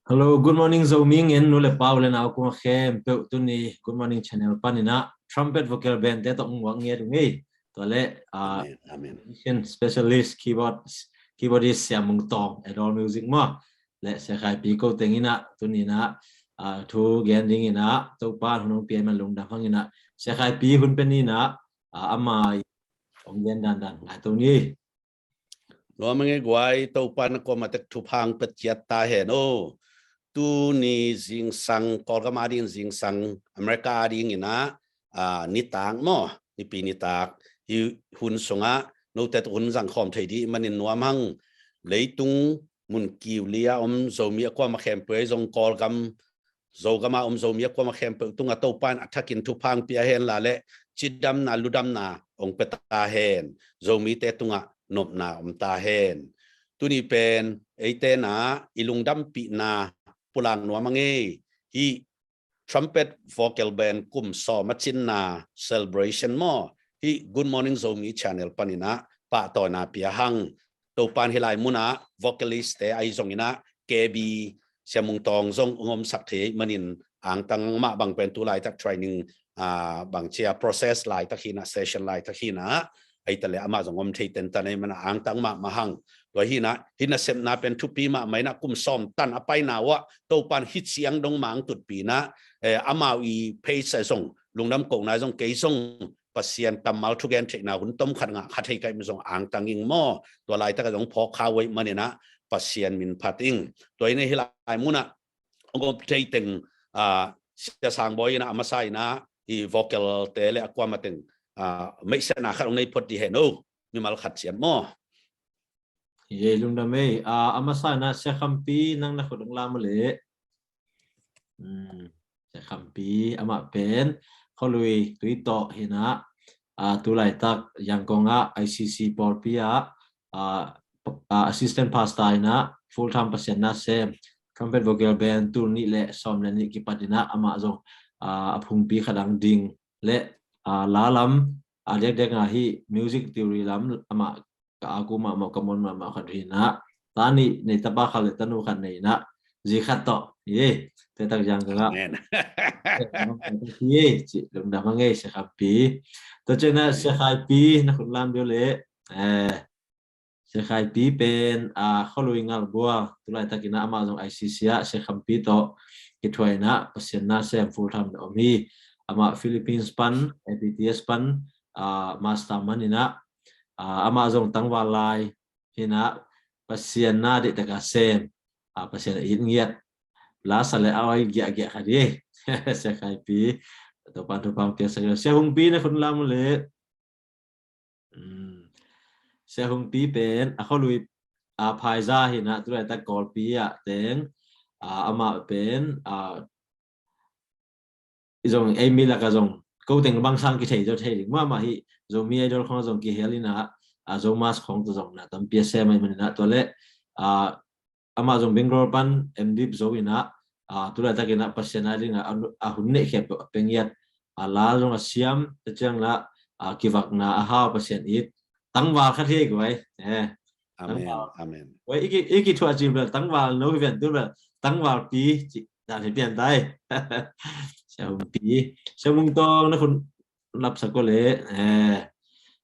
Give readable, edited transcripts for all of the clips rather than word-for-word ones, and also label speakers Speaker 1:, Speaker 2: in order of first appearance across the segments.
Speaker 1: Hello, good morning Zoming in nule Paul na ako khem pe tuni good morning channel panina trumpet vocal band te tong wang nge ngi to le musician specialist keyboardist siamung tong adol music mo le se khai pi ko tengina tuni na thu gen ding ina to pa hunong pian man lung da phangina se khai pi hun penina ama ong gen dan ngai to ni
Speaker 2: lo mange gwai to pan ko matek thu phang pet chiat ta he no tu ni jing sang kor ka ma ding jing sang America ding ina ni tang mo ni pi ni tak hi hun songa no tet hun jang khom thei di manin nuam hang leitung mun kiu lia zomi ko ma khem pe jong kor kam zo kama zomi ko ma khem pe tunga to pan athakin thu phang pia hen la le chidam na ludam na ong peta hen zomi te tunga nop na ta hen tu ni pen eite na ilungdam pi na pulang nuam mangi hi trumpet vocal band kum so machin na celebration mo hi good morning zomi channel panina pa to na pia hang to pan hilai muna vocalist te ai zong ina kb siamung tong zong ngom sak the manin ang tang ma bang pen tu lai tak training bang chia process lai tak hina session lai tak hina ai tale ama zong om thei ten tanai mana ang tang ma mahang to hina sem na pen thu pi ma mai na kum som tan apai na wa to pan hit siang dong mang tut pi na ama wi pay sa zong lungnam ko na zong ke zong pasien tamal thu gen thei na hun tom khat nga khathei kai mi zong ang tanging mo to lai ta ka zong phok kha wei manina pasien min phating to ine hilai muna ngom thei teng sia sang boy na amasai na i vocal tele akwa mateng mấy xe nào khác ông này phật đi hết đâu nhưng mà khát chiến mò
Speaker 1: ye lung da me amasa na se khampi nang na khudang la ma le se khampi ama pen kholui tui to hina tu lai tak yang konga ICC por pia assistant pastor ina full time pasien na se trumpet vocal band tu ni le som le ni ki patina ama zo aphung pi khadang ding le lalam adek dek ngahi music theory lam ama aku ma kamon ma khadina tani nei taba khale tanu khan nei na ji khat to ye te tak jang ga ye chi lum da mangai se khapi to chena se khapi na khulam dio le se khapi pen kholui ngal bua tulai takina ama jong ICC ya se khampi to kithoina pasien na se full time omi ama Philippines pan APTS pan master manina ama jong tangwalai hina pasien na de taka sem pasien in ngiat la sale awai gya khadi se khai pi to pan to pam ke se hung pi na khun lam le se hung pi pen kholui phaiza hina tu ta kol pi teng ama pen zong emi la ka zong ko teng bang sang ki thei jo thei ma hi zo mi idol khong zong ki helina zo mas khong to zong na tam psm mai manina to le ama zong bengal pan mdip zo ina tu la ta ke na pasena ringa hunne khe pengiat la zong siam te chang la kiwak na ha pasien it tangwa kha the goi
Speaker 2: amen
Speaker 1: wei iki thua chi bla tangwa no ven tu bla tangwa pi da thì tiền tay sao pi sao mung tong nó còn lập sao có lẽ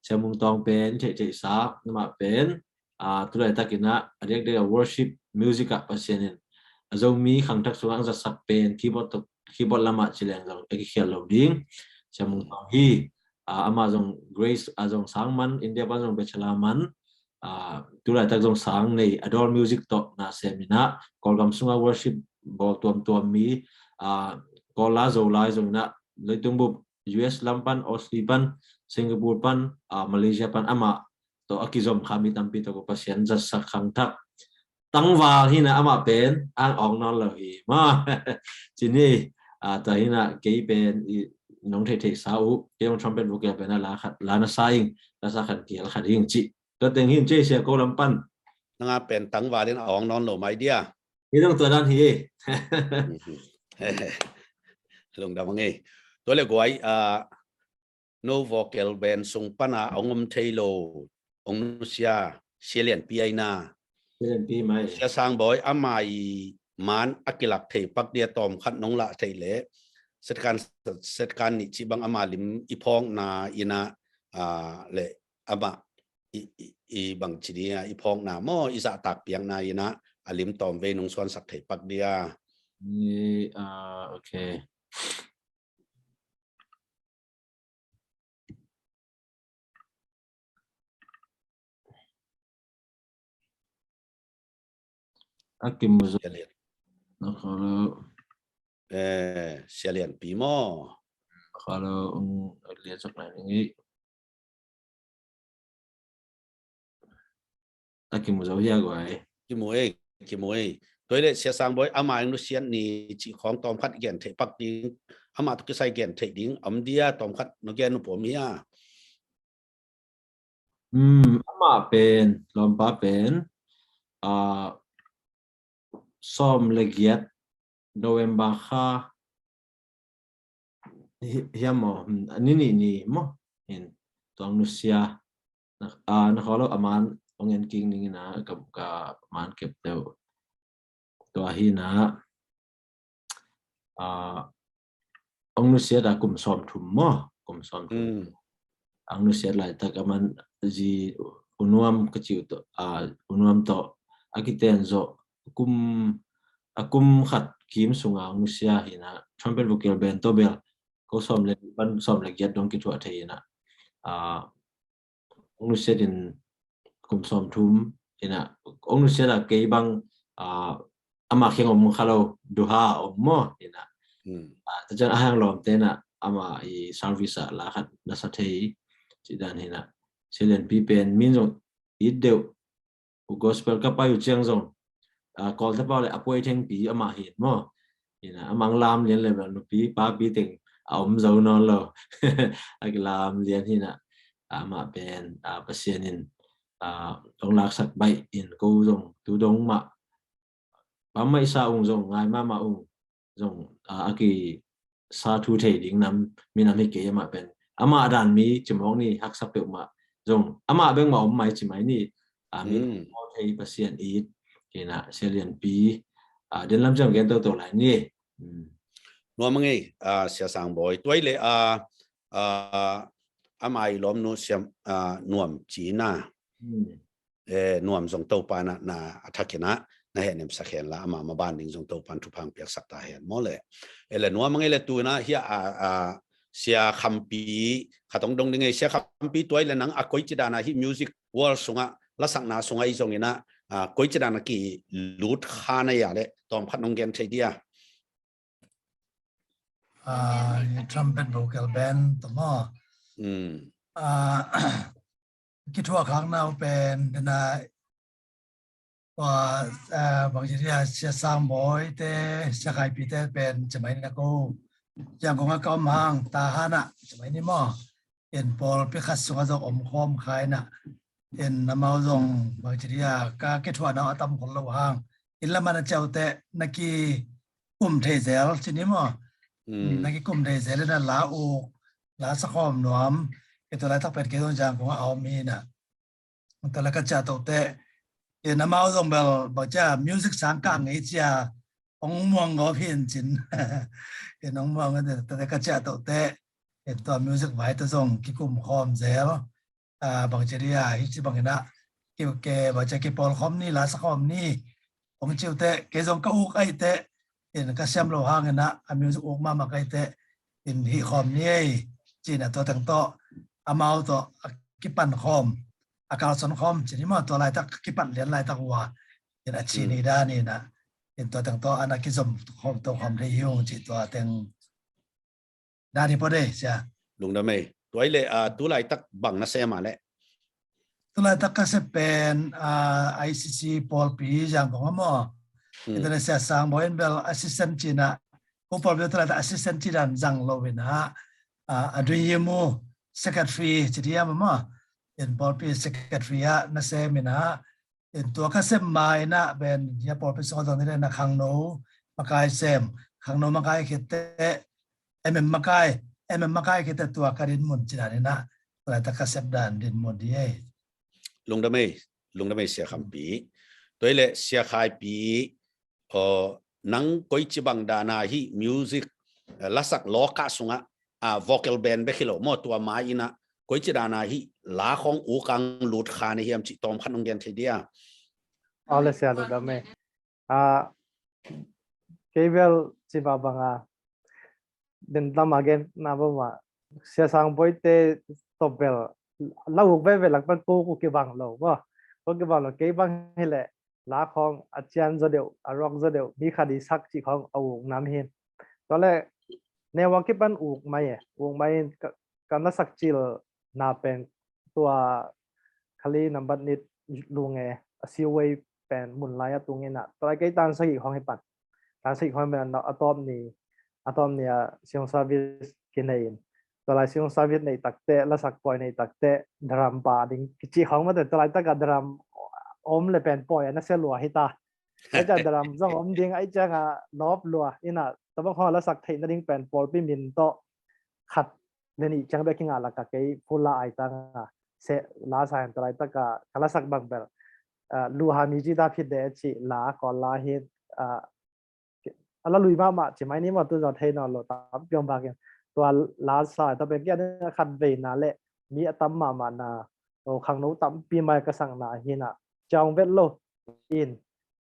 Speaker 1: sao mung tong pen chạy sao nhưng mà pen tôi lại ta kina ada dia worship music apa sih azau mi khang tak suang za sak pen keyboard lama chileng zong eki khel loading sao mung tong hi amazon grace azong sangman india ba zong bechalaman tôi lại ta zong sang này adore music to na semina kolgam sunga worship bo tuam mi kola zo lai zo na leitung bu US lampan Aussie pan Singapore pan Malaysia pan ama to akizom kami tampi to ko pasien za sakhang thak tangwa hina ama pen ang ong non lo hi ma chini ta hina ke pen nong the sau ke ong trumpet vocal pen la khat la na saing la sa khat kiel khat hing chi to teng hin che sia ko lampan
Speaker 2: nga pen tangwa den ong non lo mai dia
Speaker 1: idong to dan hi
Speaker 2: lung da mangi to le goi no vocal band sung pana ongom thailo ong sia selian pi aina
Speaker 1: selian pi mai
Speaker 2: sia sang boy amai man akilak thei pak dia tom khat nong la thei le setkan ni chibang amalim ipong na ina le ama i bang chidia ipong na mo isa tak piang na ina alim tom ve nong swan sak thei pak dia
Speaker 1: okay akim muzo kalau
Speaker 2: sialian pi mo
Speaker 1: kalau lihat sekarang ini akim muzo ya gue
Speaker 2: ki moe toy le sia sang boy ama ing lu sian ni chi khong tom khat gen thei pak ding ama to ki sai gen thei ding am dia tom khat no gen no pom ya
Speaker 1: ama pen lompa pen som legiat November kha hiam mo ni mo in tong nusia na kalau aman ongen king ni na ka man kep teu to hina ong nusia da kum som thum mo kum som thum ang nusia lai tak aman ji unuam kecil to unuam to akiten zo akum khat kim sunga nusia hina trumpet vocal band to bel ko som le ban som le giat dong ki thua theina ong nusia din kum som thum hina ong nusia da ke bang ama kheng om khalo duha om mo hina tajan ahang lom tena ama I service la khat na sa thei chidan hina silen pi pen min jong I deu gospel ka pa yu chiang jong call ta pa le apoi theng pi ama hin mo hina amang lam lian le no pi pa pi teng om zo non lo ak lam lian hina ama pen pasienin dong lak sak bai in ko jong tu dong ma ba mai sa ung jong ngai ma ung jong aki sa thu thei ding nam minam hi ke ma pen ama dan mi chimong ni hak sa pe ma jong ama beng ma om mai chimai ni mi mo thei pasien I kina selian pi den lam jang gen to lai ni
Speaker 2: no mangai sia sang boy toy le amai lom no siam nuam china nuam jong to pa na athakena na he nem sakhen la ama ma ban ding jong to pan thu phang piak sak ta hen mole ele nuam mangai le tu na hi sia khampi khatong dong ding sia khampi toy le nang akoi chidana hi music world sunga la sang na sunga I jong ina koi chidana ki lut khana ya le tom khat nong gen thei dia
Speaker 3: trumpet vocal band to mo ki thua khang nau pen na wa bang ji sia sang boy te sia kai pi te pen chamai na ko yang ko ka mang ta hana chamai ni mo en pol pe khas sunga zo om khom khai na en namau zong bang ji ka ki thua na atam khol lo hang in la mana chau te na ki the zel chini mo na ki kum the zel na la u la sa khom nuam ke to la tak pet ke don jang ko au mi na ta la ka cha to te en namau zong bel ba cha music sang ka ngai cha ong mong go phin chin en ong mong ta ka cha to te en to music vai to zong ki kum khom zel bang chi hi chi bang na ke ba cha ke pol khom ni la sa khom ni ong chiu te ke zong ka u ai te en ka siam lo hang na music ok ma kai te en hi khom ni chi na to tang to amau to ki pan khom akal son khom chi ni ma to lai tak ki pan lian lai tak wa en chi ni da ni na en to tang to ana ki zom khom to khom re hiu chi to teng da ni po de sia
Speaker 2: lung da mai toy le tu lai tak bang na se ma le
Speaker 3: tu lai tak ka se pen ICC Paul P jang ko mo Indonesia sang boy bel assistant China ko Paul bel tu lai assistant China jang lo na adui yemu secretary chiria mo en Paul P secretary na se mina en to ka se mai na ben ya Paul P so dong ni na khang no makai sem khang no makai khete makai khete to ka rin mun china ni na tu lai tak ka se dan din mo di
Speaker 2: lung da mai sia khampi toy le sia khai pi นังก้อยจิบังดานาฮีมิวสิกลักษณะล้อกาสุงะvocal band เบคิโลมอตัวมาอินะก้อยจิดานาฮีลาของอูกังลูดขาในเฮียมจิตอมขันองเกนทีเดีย
Speaker 4: เอาเลยเสียดูดำไหมเคเบิลจิบาบังเดินตามมาเกนน่าบ่มาเสียสังบอยเตตบเบลเราหุบเบลหลักเป็นกูเก็บบังเราว่ากูเก็บบังเราเก็บบังให้แหละลาของอาจารย์จะเดียวอารมณ์จะเดียวมีคดีสักจีของเอาน้ำเห็นตอนแรกในวันที่เป็นอุกไม่อุกไม่กันนักสักจีลน่าเป็นตัวคลีนับบัดนิดลุงซิวเวเป็นมุนไลน์ตรงนี้นะตอนแรกตันสักอีกของให้ปัดตันสักอีกของเป็นอะตอมนี้เสียงซาวิสกินเองตอนแรกเสียงซาวิสในตักเตะและสักปอยในตักเตะดรัมปาดิ้งจีของมันแต่ตอนแรกตั้งแต่ดรัมอมเลยเป็นปอยนั่นเสียหลัวให้ตาไอ้จะดรัมจ้องอมดิ้งไอ้จะนอบลัวอินะแต่บางคนและสักเทนนั่นดิ้งเป็นปอลปิมินโตขัดเรื่องนี้จังเบกิงอะไรกับไอ้ฟูลาไอ้ตั้งเสลาสายตอนแรกตั้งแต่คลาสักบังเบลลูฮามิจิดาพิดเดชิลาคอลาเฮดอะไรลุยมาใช่ไหมนี่มาตัวเราเทนอลตามเพียงบางอย่างตัวลาสายตัวเป็นแค่นี้ขัดเวน่าแหละมีตั้มมานาโอ้ขังนู้ตั้มปีใหม่ก็สั่งนาเฮน่ะจองเวทโลอิน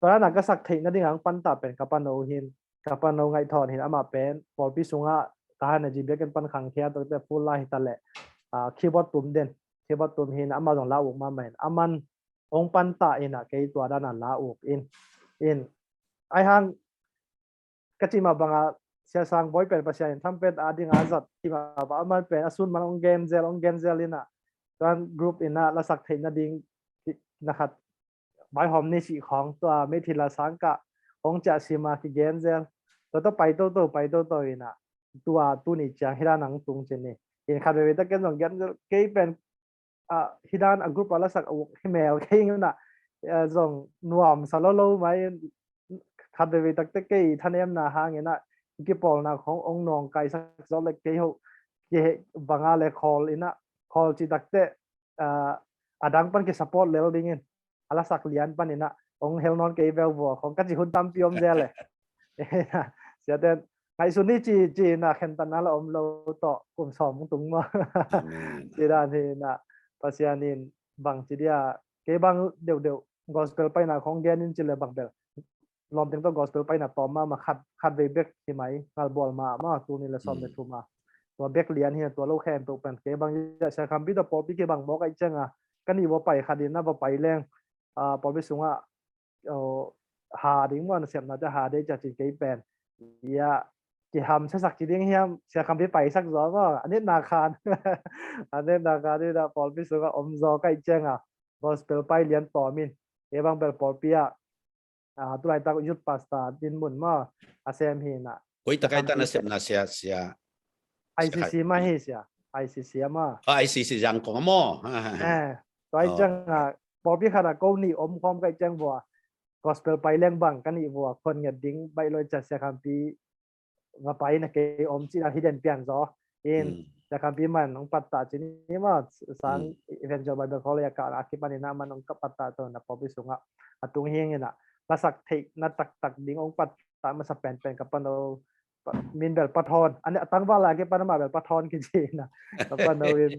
Speaker 4: ตอนนั้นก็สักเทนั่นเองปันตาเป็นกับปานโอหินกับปานโอไงทอนเห็นอามาเป็นพอพิสุงะตาในจีเบกันปันขังเทียตัวแต่ฟูลไลท์ตะเละคีย์บอร์ดตุ่มเด่นคีย์บอร์ดตุ่มเห็นอามาตรงลาอุกมาเหม็นอามันองปันตาอินะเกี่ยตัวด้านนั้นลาอุกอินไอฮังก็จิมาบังเสียสังบอยเป็นประชาชนทำเป็นอาดิงอาจัดที่มาบ้ามันเป็นอสุนมันองเกมเซลลินะตอนกรุ๊ปอินะละสักเทนดิ้งนะครับใบหอมนี่สีของตัวเมทิลาสังกะของจะสิมาที่เกมเซลตัวไปตัวอินะตัวนี้จะฮิรานังตุงเจนี่อินคาเดวิตาเกนสองเกมเกี่ยเป็นฮิรานกรุ๊ปละสักฮิเมลเกี่ยงนะส่งนวมสารโลไหมคาเดวิตาเกี่ยท่านเอ็มนาหางนะกี่ปอลนะขององนองไกสักจอเล็กเกี่ยบังอาเลคอลอินะคอลจิตักเตดังปันกี่สปอร์ตเลวดิ้งala saklian panina ong helnon ke vel bo khong ka chi hun tam piom zele sia ten ngai suni chi na khen tan ala om lo to kum som tung ma ti da ni na pasianin bang chi dia ke bang deu gospel pai na khong gen in chi le bang bel lom teng to gospel pai na tom ma khat ve bek ti mai ngal bol ma tu ni le som le tu maตัวเบกเลียนเฮียตัวโลแคนตัวเป็นเกบังจะใช้คำพิจารณาปอปีเกบังบอกไอ้เจ้ากันนี่ว่าไปคดีน่าว่าไปแรงปอพิสุงหาดิ้งวันเสียบน่าจะหาได้จากจีเกย์เป็นยาจีทำใช้สักจีดิ้งเฮียมใช้คำพิไปสักร้อยก็อันนี้นาคารที่เราปอพิสุงอมจอใกล้เจ้าบอสเปลไปเรียนต่อมินเกบังเปลปอปีตัวไหนตายุดปัสตาดินมุนมาอาเซมเฮน่ะ
Speaker 2: ก้อยตะไคร้ตันเสียบนาเสีย
Speaker 4: ICC มาเฮีย ICC มา
Speaker 2: ICC ยังของมอ
Speaker 4: ตัวไอ้จังปอพี่ขนาดกูนี่อมความกับจังบัว gospel ไปเลี้ยงบังกันนี่บัวคนเงียบดิ้งใบลอยจัดเสียคำปีมาไปนะเกอมจีน่าฮิดเดนเปียนซอเองเสียคำปีมันน้องปัตตาจีนี่มาสังอีเวนต์จอบไปเบลเขาเลยกะอาคิปันนี่นะมันน้องกับปัตตาตัวนะปอพี่สุงะตุงเฮงเนี่ยนะละสักเทนัดตักดิ้งองปัตตามาสเปนเป็นกับปนโอมินเบลปะทอนอันนี้ตั้งว่าอะไรกันปนมาเบลปะทอนกินจีนะกับปนโอวิน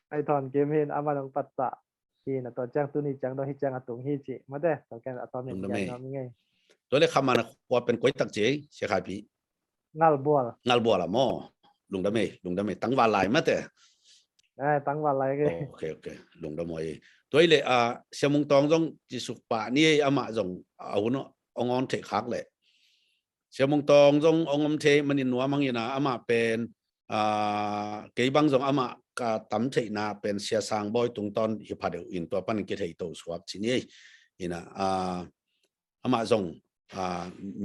Speaker 4: ไอทอนเกมเห็นอามาน้องปัตตาที่นะตัวจังตัวนี้จังโดยที่จังตุงฮีจิมาได้ตัวแกนอะตอมอย่างนี้ไง
Speaker 2: ตัวเลขคำมันว่าเป็นก๋วยตักเจเสียขายปี
Speaker 4: งาลบัว
Speaker 2: ละหม้อลุงดำเมตั้งวาลายมาแต่
Speaker 4: ตั้งวาลายก็
Speaker 2: โอเคลุงดำมวยตัวเลยเสียมุงตองต้องจิสุปะนี่อามาจงเอาเนาะองอนเทคักเลยเสียมุงตองต้ององอมเทมันอินหัวมังยินะอามาเป็นเกี่ยบังจงอามาก็ตั้มเทน่าเป็นเสียสางบ่อยตรงตอนฮิพาเดลอินตัวปั้นเกตให้ตัวสวบที่นี่นะอามาจง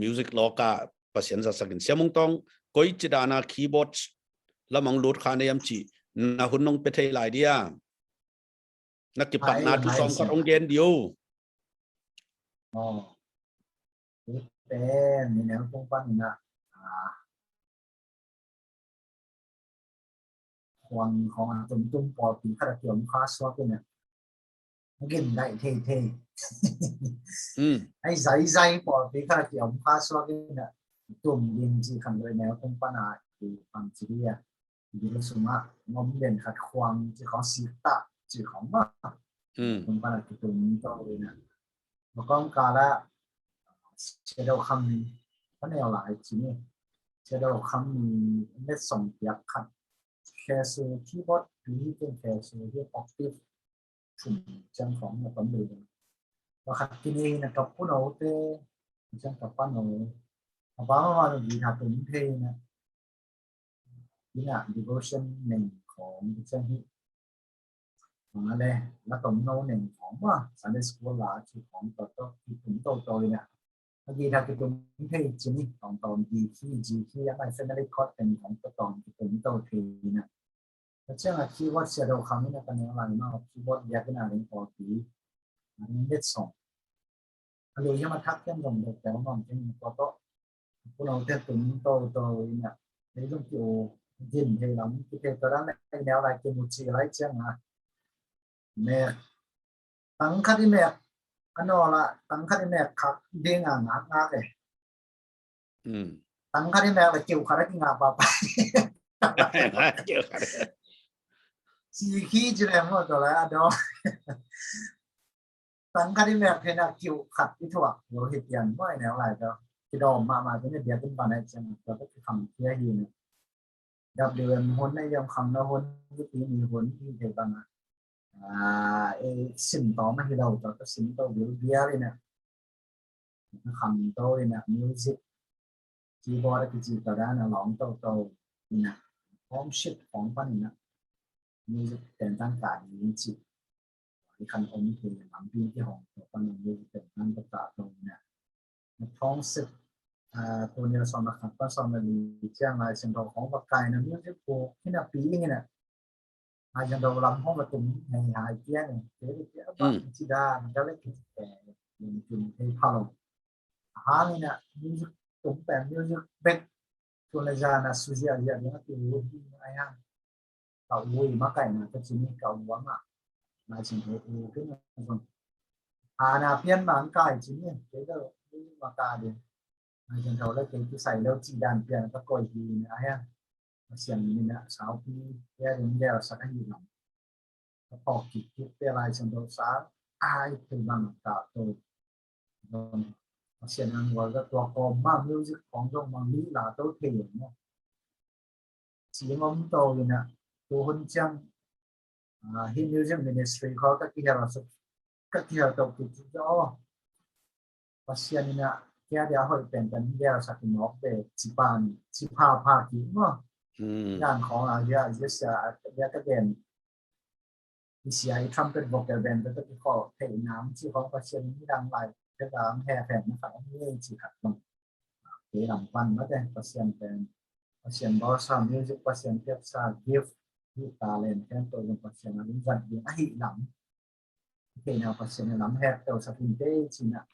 Speaker 2: มิวสิกโลกาภาษาจะสักเสียมุงตองก้อยจิดานาคีย์บอร์ดแล้วมังลูดคานยามจีนาหุ่นนงเปเทไลเดียนักกิปัตนาทุสองก็องเกนเดียว
Speaker 3: นี่เป็นนี่นะพวกปั้นนะของตุ่มปอปีขนาดเกี่ยวกับข้าสวบเนี่ย again đại thề
Speaker 2: ừ
Speaker 3: ai dây bỏ cái cái kiểu phá xóa cái nè tụm điên chỉ khăn rồi nếu không phải là thì bằng chỉ đi thì cái số mà ngom đèn khát khoang chỉ có xịt tạ chỉ không mà không phải là cái tụm to rồi nè mà con cả là chế độ khăm cái này lại chỉ nè chế độ khăm nét sống đẹp khăn khe số keyboard bí trên khe số cái octave chùm chân phóng là vấn đề và khắc cái này là tập cuốn đầu te chân tập cuốn đầu báo mà gì là tụm thế nè là devotion nềnของchân hít mà đây là tổng nô nềnของmà Sunday school là chỉของตัวที่ถึงตัวเลยเนี่ยเมื่อกี้ถ้าคือตรงที่จริงตอนดีที่ยังไม่เส้นได้คอร์ดเป็นของตัวตอนที่ถึงตัวทีเนี่ยแล้วเชื่อว่าคีย์เวิร์ดเสียดคำนี้เป็นอะไรมากคีย์เวิร์ดยากขนาดนี้พอดีอันนี้เด็ดส่งเรายังมาทักกันตรงแต่ว่ามันเป็นตัวพวกเราเทียบถึงตัวเนี่ยในเรื่องที่ยินให้เราที่เป็นตัวนั้นในแนวอะไรเป็นมุชีอะไรเช่นนะแม่ตั้งคัดที่แม่อันนั้นละตั้งคัดที่แม่ขับเด้งงาเลยตั้งคัดที่แม่เลยเกี่ยวขัดที่งาปะไปสีขี้จะเรียกว่าตัวอะไรอ่ะดอตั้งคัดที่แม่เพนเกี่ยวขัดที่ถั่วเราเห็นยันว่าแนวอะไรก็ที่ดอมมาเป็นเดียวกันปานในจังเราก็คำเที่ยยืนดับเดือนหุ่นในยามคำแล้วหุ่นที่มีหุ่นที่เดียวกันสิ่งต่อมาที่เราจะสิ่งต่อเดียวเลยเนี่ยคำต่อเลยเนี่ยมิวสิกคีย์บอร์ดที่จีบตัวนั้นร้องต่อเนี่ยพร้อมชิดของปั้นเนี่ยมิวสิกเป็นตั้งการยินจีที่คันองค์ที่หลังปีที่ห้องตัวปั้นมิวสิกเป็นตั้งประกาศตรงเนี่ยท้องสิบตัวนี้เราสอนนะครับก็สอนในเรื่องอะไรสิ่งของประกายนะมิวสิกโปที่น่ะปีนี่เนี่ยอาจจะเราลำห้องประตูในหายเกี้ยนเดี๋ยวบ้านที่ด้านก็เล่นแต่ยังจุ่มให้พาลงหาเนี่ยมิวสิกตรงแต่มิวสิกเบกตัวในจานะสุจิอาเดียเนี่ยคือวุ้นอะไรฮะเก่าวุ้ยมาไก่มาก็ชิ้นนี้เก่าวัวมามาชิ้นเอขึ้นมาคนนาเพี้ยนบางไก่ชิ้นนี้เดี๋ยววุ้ยมาตาเดียวอาจารย์เขาแล้วเก่งที่ใส่แล้วจีดานเปลี่ยนก็ก่อยดีนะฮะเสียงนี่นะสาวพี่แย่ถึงแย่สักให้หลังพอคิดเวลาฉันโดนสาวอายถึงบางตาโตเสียงนั้นว่าก็ตัวกลมมากมิวสิกของตรงบางนี้หลาโตเทียนเนาะเสียงอมโตเลยนะตัวคนจังฮิมิวสิกมินิสทรีเขาก็ที่เราสุดก็ที่เราตัวคิดจะอ๋อเสียงนี่นะแค่เดียวเขาเป็นกันแย่สักหน่อยเด็กสิพาพากินเนาะงานของอะไรเยอะก็เด่นที่เสียทำเป็นบอกแต่เด่นแต่ที่เขาเทน้ำที่เขาก็เชื่อที่ดังไรก็ตามแห่แผ่นนะครับนี่สิครับเทน้ำปั้นมาแต่เปอร์เซ็นต์เป็นเปอร์เซ็นต์บอสซามิวสิกเปอร์เซ็นต์เทียบซากิฟต์ที่ตาเลนแค่ตัวเป็นเปอร์เซ็นต์อะไรจัดเดียวไอ้หลังเทน้ำเปอร์เซ็นต์หลังแห่ตัวสกินเต้ชินะ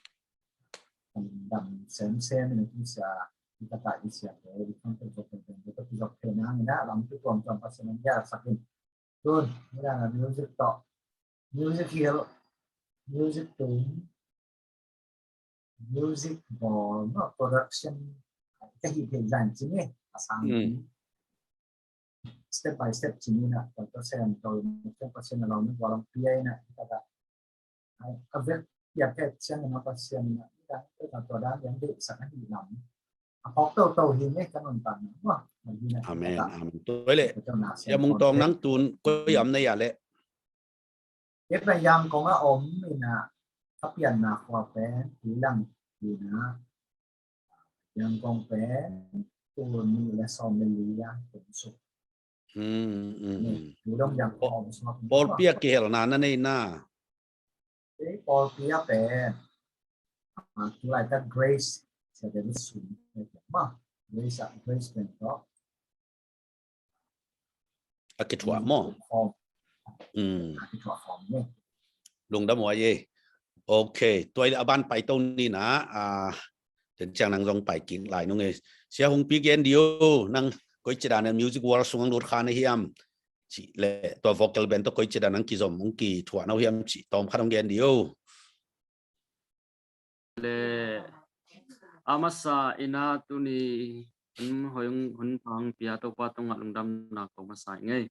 Speaker 3: ดำเซนในที่เสียที่ตาที่เสียเลยที่ต้องเป็นตัวเป็นตัวที่เราเทน้ำนี่นะหลังที่ตัวจอมเปอร์เซ็นต์ยากสักนิดต้นไม่ได้นะมิวสิกต่อมิวสิกเฮียร์มิวสิกตูนมิวสิกบอลเนาะโปรดักชั่นจะหิบเห็นจริงไหมสั่งสเต็ป by สเต็ปจริงนะตัวเซนตัวเปอร์เซ็นต์เราไม่ว่าเราเพี้ยนะที่ตาเอาเวทอยากแค่เช่นนั้นเปอร์เซ็นต์นะที่ตาตัวด้านยังเด็กสักนิดหลังพอโตหินไม่กันนตันว่า
Speaker 2: อาเมนตัวเลยอย่ามองตรงนั้นตูนก็ยอมในอย่างเละ
Speaker 3: เอฟยามของอมนี่นะถ้าเปลี่ยนนาควาแปนหรือลังดีนะยังกองแปนตัวนี้และซอมเมลียเป็นสุดดูดมยังอมสม
Speaker 2: บอลเปียกเกลนานั่นเองนะ
Speaker 3: บอลเปียกเป็นอะไรกัน Graceจะได้สูงมากGraceเป็นก็
Speaker 2: อากิจวัตรมั่งลงดำหัวเย่โอเคตัวอาบันไปตรงนี้นะถึงจังนังลงไปกินหลายน้องเอ๋เสียหงปีเกนเดียวนังก็จะได้มิวสิกวอลส่งรถคันให้ยาม chỉ lệตัว vocal band ตัว coi chỉ đàn năng kỳ dòng mong kỳ thua nào hiểm chỉ tóm khát ông ghen điều
Speaker 5: le amasa ina tuni hoyong hun pang pia to pa tong alung dam na ko masai ngai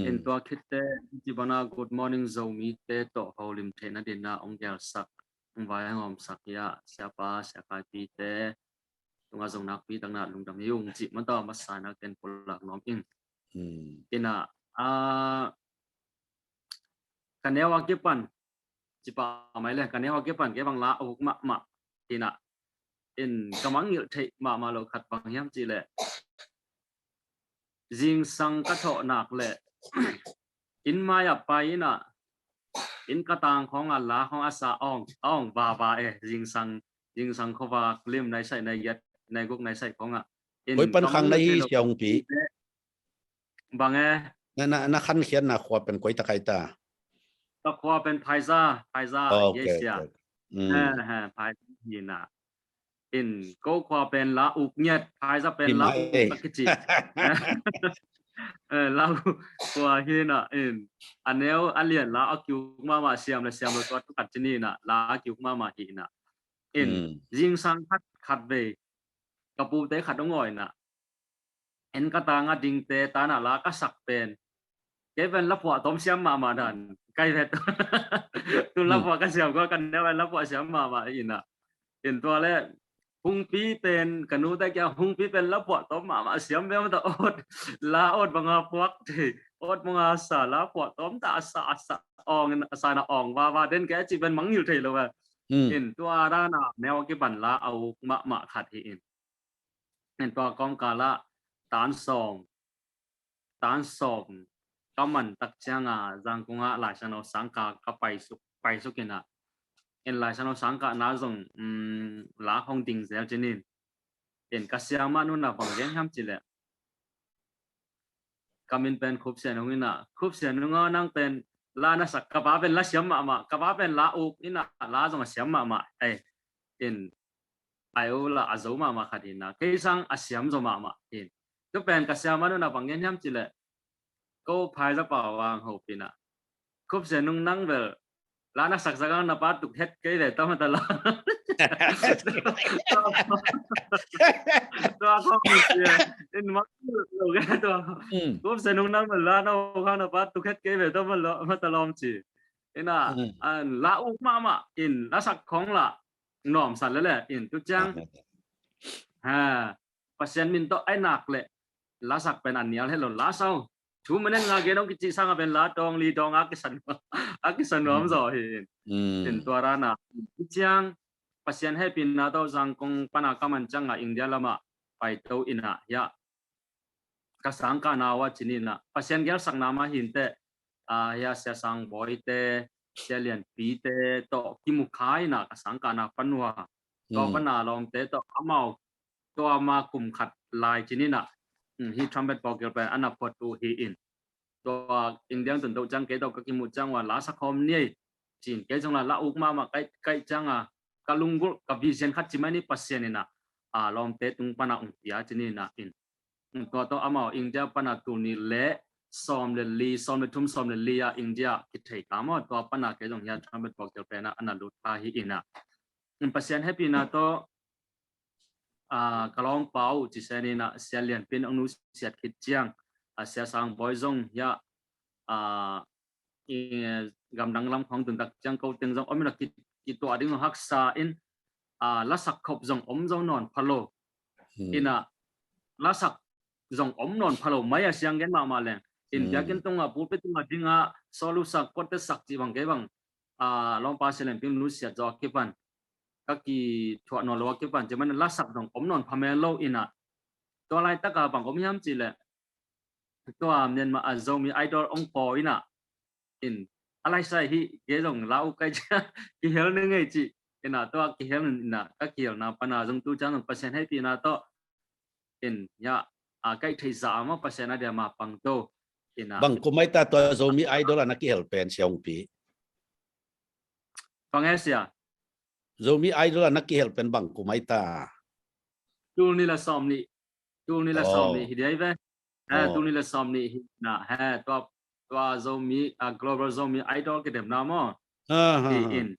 Speaker 5: in to khitte jibana good morning zomi te to holim thena dina ong yal sak vai ngom sak ya siapa siapa pi te tunga zong nak pi tang na lung dam yung ji man to masai na ken pulak nom in ina kanewa kipan jipa mai le kanewa kipan ke bang la ok ma ina in kamang ngil thei ma lo khat bang yam chi le jing sang ka tho nak le in maya pai na in ka tang khong a la khong asa ong ba jing sang kho ba klim nai sai nai yat nai gok nai sai khong a
Speaker 2: oi pan khang nai xiong pi
Speaker 5: bang e
Speaker 2: na khan khian na khwa pen koi ta kai ta
Speaker 5: ta khwa pen phaisa yesia phai ni na in ko khwa pen la uk nyet phaisa pen la uk kichi la khwa hi na in anel alien la akyu ma siam la to kat chini na la akyu ma hi na in jing sang khat ve kapu te khat ngoi na en ka ta nga ding te ta na la ka sak pen ke ven la phwa tom siam ma dan kai vet tu la phwa ka siam ko kan ne la phwa siam ma ina in to le hung pi pen kanu ta kya hung pi pen la phwa tom ma siam ve ma ta ot la ot banga phwak thi ot banga sa la phwa tom ta sa ong sa na ong wa den ke chi ben mang yil thei lo wa in to ra na ne wa ki ban la au ma khat hi in to kong ka la tán sòng có mình tắc chang giang cũng lại sang nó sáng cả các bài số kia nè en lại sang nó sáng cả ná dùng lá không tình dẻo cho nên en cái xe mà nó là bằng gen ham chỉ lệ kamin pen khúc xe nó như nè khúc xe nó ngon năng pen lá nó sặc các bá pen lá xiêm mà các bá pen lá uk như nè lá dùng xiêm mà ấy en ai ô là azou mà khát in nè cái sang xiêm rồi mà en cái pen cái xe mà nó là bằng gen ham chỉ lệ cô phai ra bảo vàng hộp pin à khúc xe nung năng về lá nó sặc sặc nó bắt tục hết cái để tao mà tao lo tao không biết nên mắc rồi cái tao khúc xe nung năng về lá nó bắt tục hết cái để tao mà tao lo chỉ nên là lá uk mà in lá sặc không là nòm sẵn lệ in tu chăng pasien min to ai nak le lá sặc bên anh nhớ hết rồi lá sau chú mình nghe cái đông cái chị sang bên lá dong li dong cái sân nóm rồi hiệnตัวra na chiang pasien hay pin na tao sang kong pana kaman chang India lama pai tao ina ya ka sang ka na wa chini na pasien gel sang nama hinte ya sia sang boy te sia lian pi te to kimukai na ka sang ka na panwa to pana long te to amao to ma kum khat lai chini na hi trumpet bogel pe anapot tu hi in to Indian tuần đầu trang kế đầu các kim một trang và lá sắc hôm nay chỉ cái trong là lá uk mà cái trang cái lung gul cái vision khát chỉ mấy ni pasien nè long te tung pana tia chỉ nè in to amao India pana tu ni le som le li som le thum som le li India cái thầy cảm ơn to pana cái trong nhà trumpet bogel pe na analut pa hi in pasien happy na to kalong pau chỉ xe nè xe liền pin ông nu xe khít chiang sia sang boy zong ya gam dang lam khong tun tak chang ko teng zong om la ki to ading hak sa in la sak khop zong om zong non phalo ina la sak zong om non phalo maya siang gen ma le in ya ken tonga pu pe tunga dinga solu sak pot sak chi bang ke bang long pa selen pin lu sia jo ke pan ka ki thwa no lo ke pan je man la sak zong om non phamelo ina to lai ta ka bang om yam chi leตัวเนี่ยมาazou mi idol ong poi na in alai sai hi ge jong lau kai cha ki hel ne ngai chi ina to ki hel na ka kiel na pana jong tu chang pasien hai pi na to in ya kai thai za ma pasien na dia ma pang to ina
Speaker 2: bang kumai ta to azou mi idol na ki hel pen siong pi
Speaker 5: pang asia
Speaker 2: azou mi idol na ki hel pen bang kumai ta
Speaker 5: tu ni la som ni hi dai ve tu ni le som ni na tua zomi global zomi idol ke dem na mo in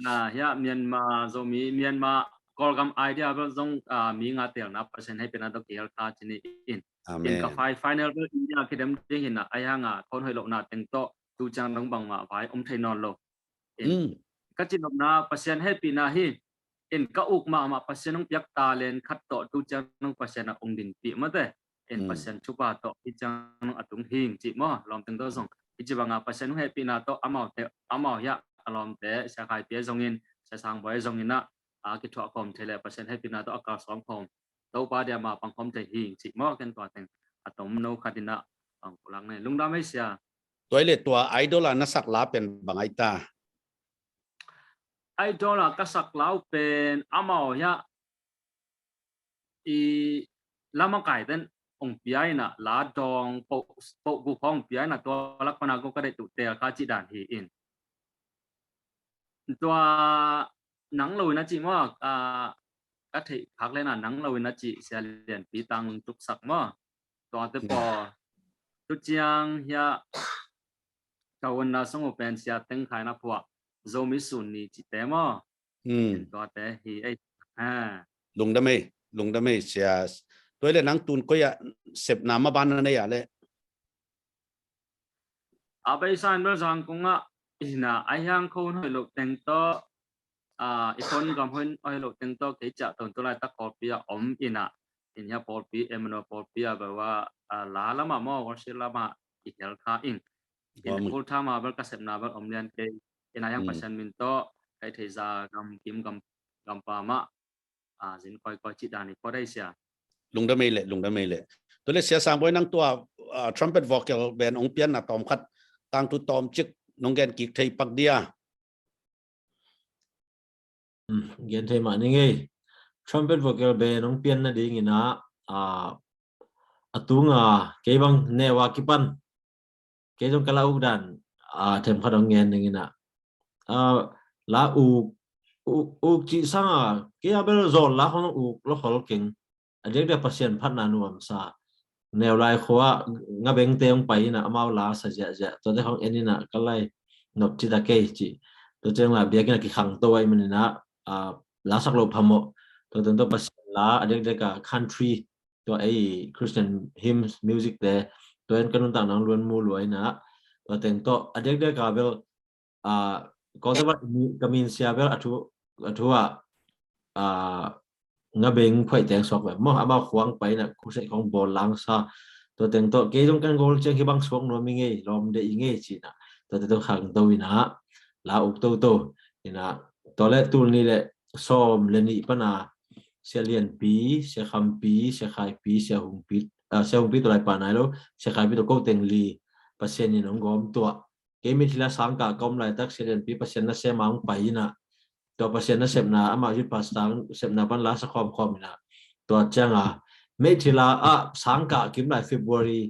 Speaker 5: na ya Myanmar zomi Myanmar kolgam idea ba zong mi nga tel na percent hai pena to kel ka chini in ka final India ke dem ding hin na aya nga kon hoi lo na teng to tu chang dong bang ma vai thai non lo in ka chin na percent hai pina hi in ka uk ma percent nong piak ta len khat to tu chang nong percent ong din pi ma te in percent chupa to i chang nong atung hing chi mo lom teng to zong i chi banga percent hai pina to amao ya alom te sa khai pia zong in sa sang boy zong in na ki thwa kom thele percent hai pina to akar som kom to pa dia ma pang kom te hing chi mo ken to teng atom no khatina ang pulang ne lungda mai sia
Speaker 2: toilet tua idol na sak la pen bangai ta
Speaker 5: idol ka sak lau pen amao ya i lama kai ten ong piai na la dong po gu phong piai na to lak pana ko ka de tu te ka chi dan hi in tua nắng lùi nó chỉ mà các thị khác lên là nắng lùi nó chỉ sẽ liền bí tăng trục sặc mà tua tới bò chút chiang ya cầu là sống ở bên sẽ tiếng khai nó phù dâu mỹ sùn ni chỉ té mà tua té thì ấy
Speaker 2: lùng đam mê sẽ tôi là nắng tuần coi à sếp nam mà ban này à lẽ
Speaker 5: bây giờ nó rằng cũng na ai hang khôn hồi lục tên to ikon gam hun hồi lục tên to cái chợ tuần tôi lại tắc copy ina inya copy emno copy bahwa la lama mo warsi lama ikel kha in full time abal kasep na bal omlian ke ina yang pasan minto kai theza gam kim gam pa ma jin koi chi dani ko dai sia
Speaker 2: lùng đam mê lệ tôi là sẽ sang với năng tua trumpet vocal band ông pian là tom khát tăng tu tom chức nông gen kịp thầy bạc dia
Speaker 1: gen thầy mà nghe trumpet vocal band ông pian là đi nghe na atung cái bang newa kipan cái trong kalau dan thêm khát ông nghe na la u chỉ sang cái abel zol la không u lo khol king adek de pasien phat na nuam sa neo lai khoa nga beng te ong pai na amau la sa ja to de hong enina kalai nop chi da ke chi to cheng la bia ki khang to ai man na la sak lo phamo to to pasien la adek de ka country to ai Christian hymns music de to en kanun tang nang luan mu luai na to teng to adek de ka bel ko de ba kamin sia bel athua nga beng phai teng sok ba mo ama khwang pai na khu se khong bol lang sa to teng to ke jong kan gol cheng hi bang sok no mi nge lom de inge chi na to khang to ina la uk to ina to le tul ni le som le ni pana se lian pi se kham pi se khai pi se hung pi to lai pa nai lo se khai pi to ko teng li pasien ni nong gom to ke mi thila sang ka kom lai tak se lian pi pasien na se mang pai na to pasien na sep na ama yut pastang sep na ban la sa khom na to changa me thila sang ka kim lai February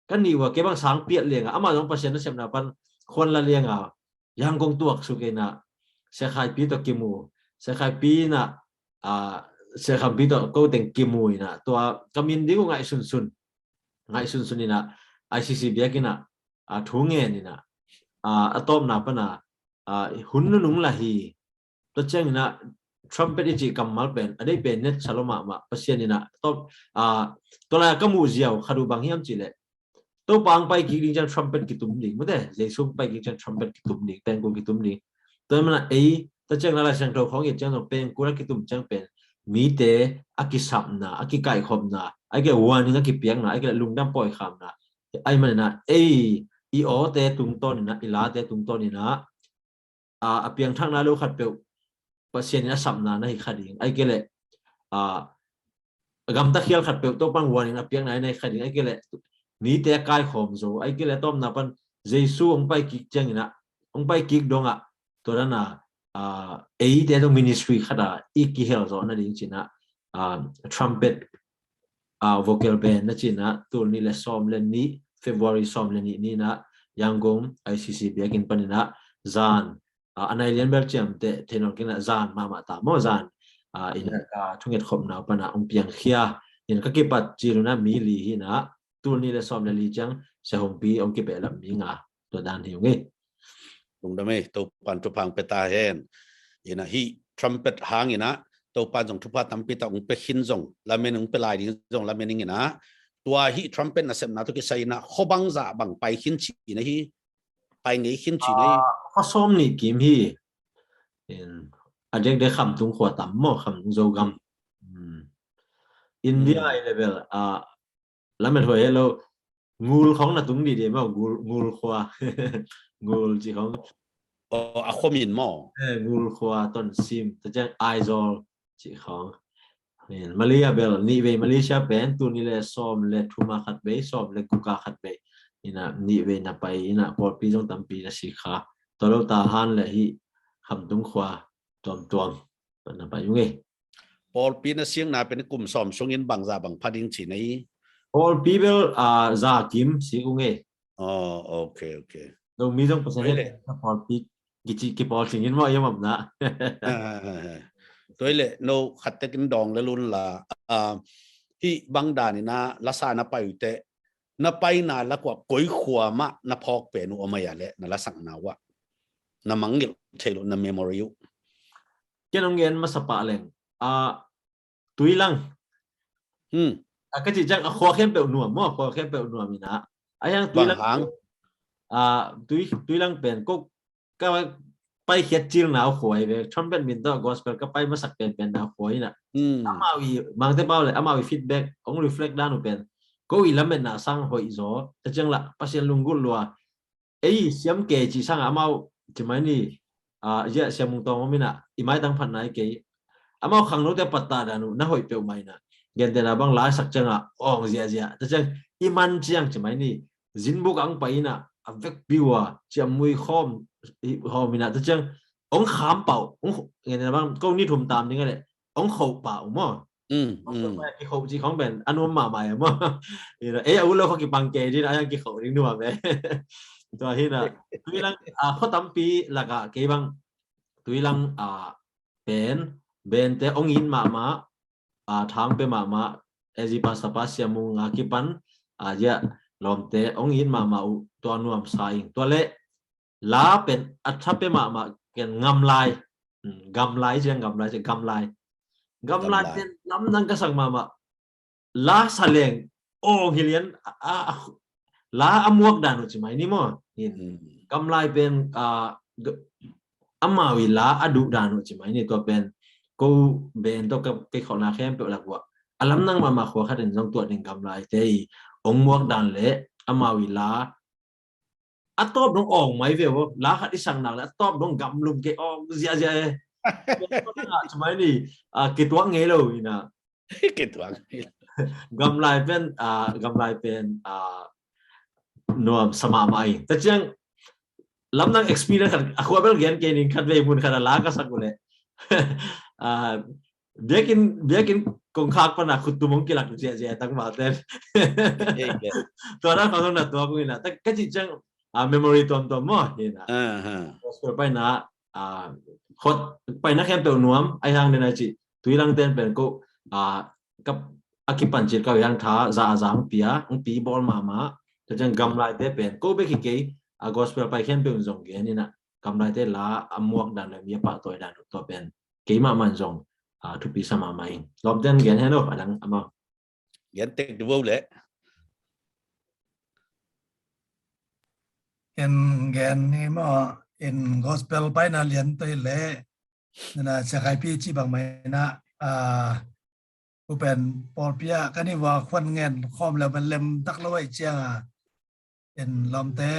Speaker 1: kan ni wa ke bang sang piat lenga ama dong pasien na sep na ban khon la lenga yang gong tuak su ke na se khai pi to kimu se khai pi na se kham pi to ko teng kimu na to kamin di ko ngai sun ni na ICC biakina thunge ni na atom na pa na hun nung la hi to cheng na trumpet ji kamal pen adei pen net saloma ma pasien ina to la ka mu jiao khadu bang hiam chi le to bang pai ki jang trumpet ki tum ding mode jesu pai ki jang trumpet ki tum ding pen ko ki tum ding to mana ei to cheng la sang to khong ye jang pen ko la ki tum chang pen mi te akisam na akikai khom na ai ke wan ni ki piang na ai ke lungdam poi kham na ai man na ei i o te tung ton na ila te tung ton na apiang thang na lo khat pe pasien na samna na hi khading ai kele gam ta khial khat pe to pang warning apiang nai nei khading ai kele mi te kai khom zo ai kele tom na pan jesu ong pai ki chang na ong pai ki donga to na ei te to ministry khada i ki hel zo na ding china trumpet vocal band na china tur ni le som le ni February som le ni na yanggong ICC biakin panina zan anai lian bel cham te tenor kina zan mama ta mo zan ina ka thunget khom na pana ong piang khia in ka kipat chiruna mi li hi na ตัวนี้เลยซ้อมเลยลีจังเสียหงปีองค์กิเปลมีงาตัวด้านที่อยู่งี้
Speaker 2: ตรงนั้นไหมตัวปันทุพังเปตาเห็นยินะฮีทรัมเป็ตหางยินะตัวปันจงทุพัตัมปิตาองเปหินจงละเมนองเปลายดิ้งจงละเมนิงยินะตัวฮีทรัมเป็ตน่ะเสพนาตุกิใส่นะขบังจ่าบังไปหินชีนะฮีไปไงหินชีนะ
Speaker 1: เขาซ้อมนี่กิมฮีอาจจะได้คำตุงขวดต่ำมั่วคำตุงโจกัมอินเดียเลเวลแล้วมันถอยเรางูของน่ะตุงดีๆมั้งงูขวางูจีของ
Speaker 2: อาคมินมั่ว
Speaker 1: งูขวาต้นซิมแต่จะไอโซลจีของมาเลเซียเบลนี่เวมาเลเซียเป็นตัวนี้เลยซ้อมเลยทุ่มาขัดเบย์ซ้อมเลยกุกาขัดเบย์นี่เวน่ะไปน่ะพอปีจงตั้มปีน่ะสิขาตัวเราตาหันเลยฮีคำตุงขวาจอมน่ะไปยุ่งเอง
Speaker 2: พอปีน่ะเสียงน่ะเป็นกลุ่มซ้อมช่วงยินบังจ่าบังพัดิ้งชีนะฮี
Speaker 1: all people zakim sikunge
Speaker 2: อ๋อโอเค
Speaker 1: ตรงมีต้องภาษาเนี่ยถ้าพอปีกิปอลสิ่งนี้ว่ายังแบบนะ
Speaker 2: ตัวเลยโนขัดเตกินดองและรุ่นละที่บางด่านนี่นะลักษณะไปอยู่แต่นับไปนานแล้วกว่าก๋วยขวามะนับพอกเป็นอุอมาอย่าเละนั่นละสังนาวะนับมังเกลเทลุนับเมมโมรีอยู่
Speaker 1: เจ้าน้องเงินมาสปะเลงตุยลังก็จริงจังขอแค่เปิดหน่วมมั่วขอแค่เปิดหน่วมมีนะยังตุยลังตุยลังเป็นก็ไปเขียนจีนหนาวขวยไปชนเป็นมินเตอร์กอสเปลก็ไปมาสักเป็นหนาวขวยน่ะอามาวีบางเทปเอาเลยอามาวีฟีดแบ็กองรีเฟล็กด้านอุเป็นก็อีละเมนน่ะสังหอยโซแต่จังละภาษาลุงกุลลัวเสียมเกจิสังอามาจะไม่นี่เยอะเสียมุงตองมินะอีไม่ตั้งพันไหนเกยอามาขังโน้ตแต่ปัตตาดานุน่าหอยเปียวไม่นะเงินแต่ละบางหลายสักจังเสียแต่จังอีมันจังจะไม่นี่จินบุกังไปนะเวกบิวจะมวยข้อมมินะแต่จังขามเป่าเงินแต่ละบางก็นี่ทุ่มตามนี่ก็เลยเขาเป่ามั่วเขาจีของเป็นอนุมาใหม่มั่วเอาเราเขากี่ปังเกจินะยังกี่เขาดิ้งนัวไหมตัวที่น่ะตุยลังเขาตั้มปีละกะเก็บังตุยลังเป็นแต่อินมาทางไปมาเอจิปัสปัสยามุงอากิปันจะลมเตอินมาตัวนวมสายตัวเละลาเป็นอัฐไปมาเกันงำลายจะงำลายเป็นน้ำนั่งกระสังมาลาสเลงฮิเลียนลาอมวกดานุจิไหมนี่มั้งกำไรเป็นอามาวิลาอดุดานุจิไหมนี่ตัวเป็นกูเป็นตัวกับเกี่ยวกับแค่เป็นหลักว่าอารมณ์นั่งมาขวาขัดในตัวหนึ่งกำไรแต่อมวกดานเละอามาวิลาตอบน้องไหมเว้ยว่าลาขัดที่สั่งหนักแล้วตอบน้องกำลุมเกี่ยวเสียใช่ไหมนี่กิตัวเงี้ยเลยนะ
Speaker 2: กิตัว
Speaker 1: กำไรเป็นนวมสมาไม่แต่จังลำนั่ง experience กันaku abel gian kening kan be mun kana laga sakule biakin kong khak pa na khut tumong kilak je tang maten to na ka na to aku ina ta ka chi chang memory tom mo ina so pa na khot pa na khem pe nuam ai hang de na chi tuilang ten pen ko kap akipan chit ka yang tha za jang pia ong pi bol mama ta chang gam lai te pen ko be ki ke gospel ไปแค่เป็นจงเกนี่นะกำไรได้ละอมวกดันเลยมีปะตัวดันตัวเป็นเกี่ยมันจงทุกปีสมาใหม่รอบเดือนเกนให้ดูอะไรอ่ะมั้ง
Speaker 2: เกนเต็กดูเลย
Speaker 3: เกนนี่มั้งgospel ไปน่ะเรียนตัวเลยนั่นน่ะจะใครพี่จีบางไหมนะกูเป็นปอลเปียก็นี่ว่าคนเงินคอมแล้วมันเล่มตักแล้วไอ้เจียงลำแต่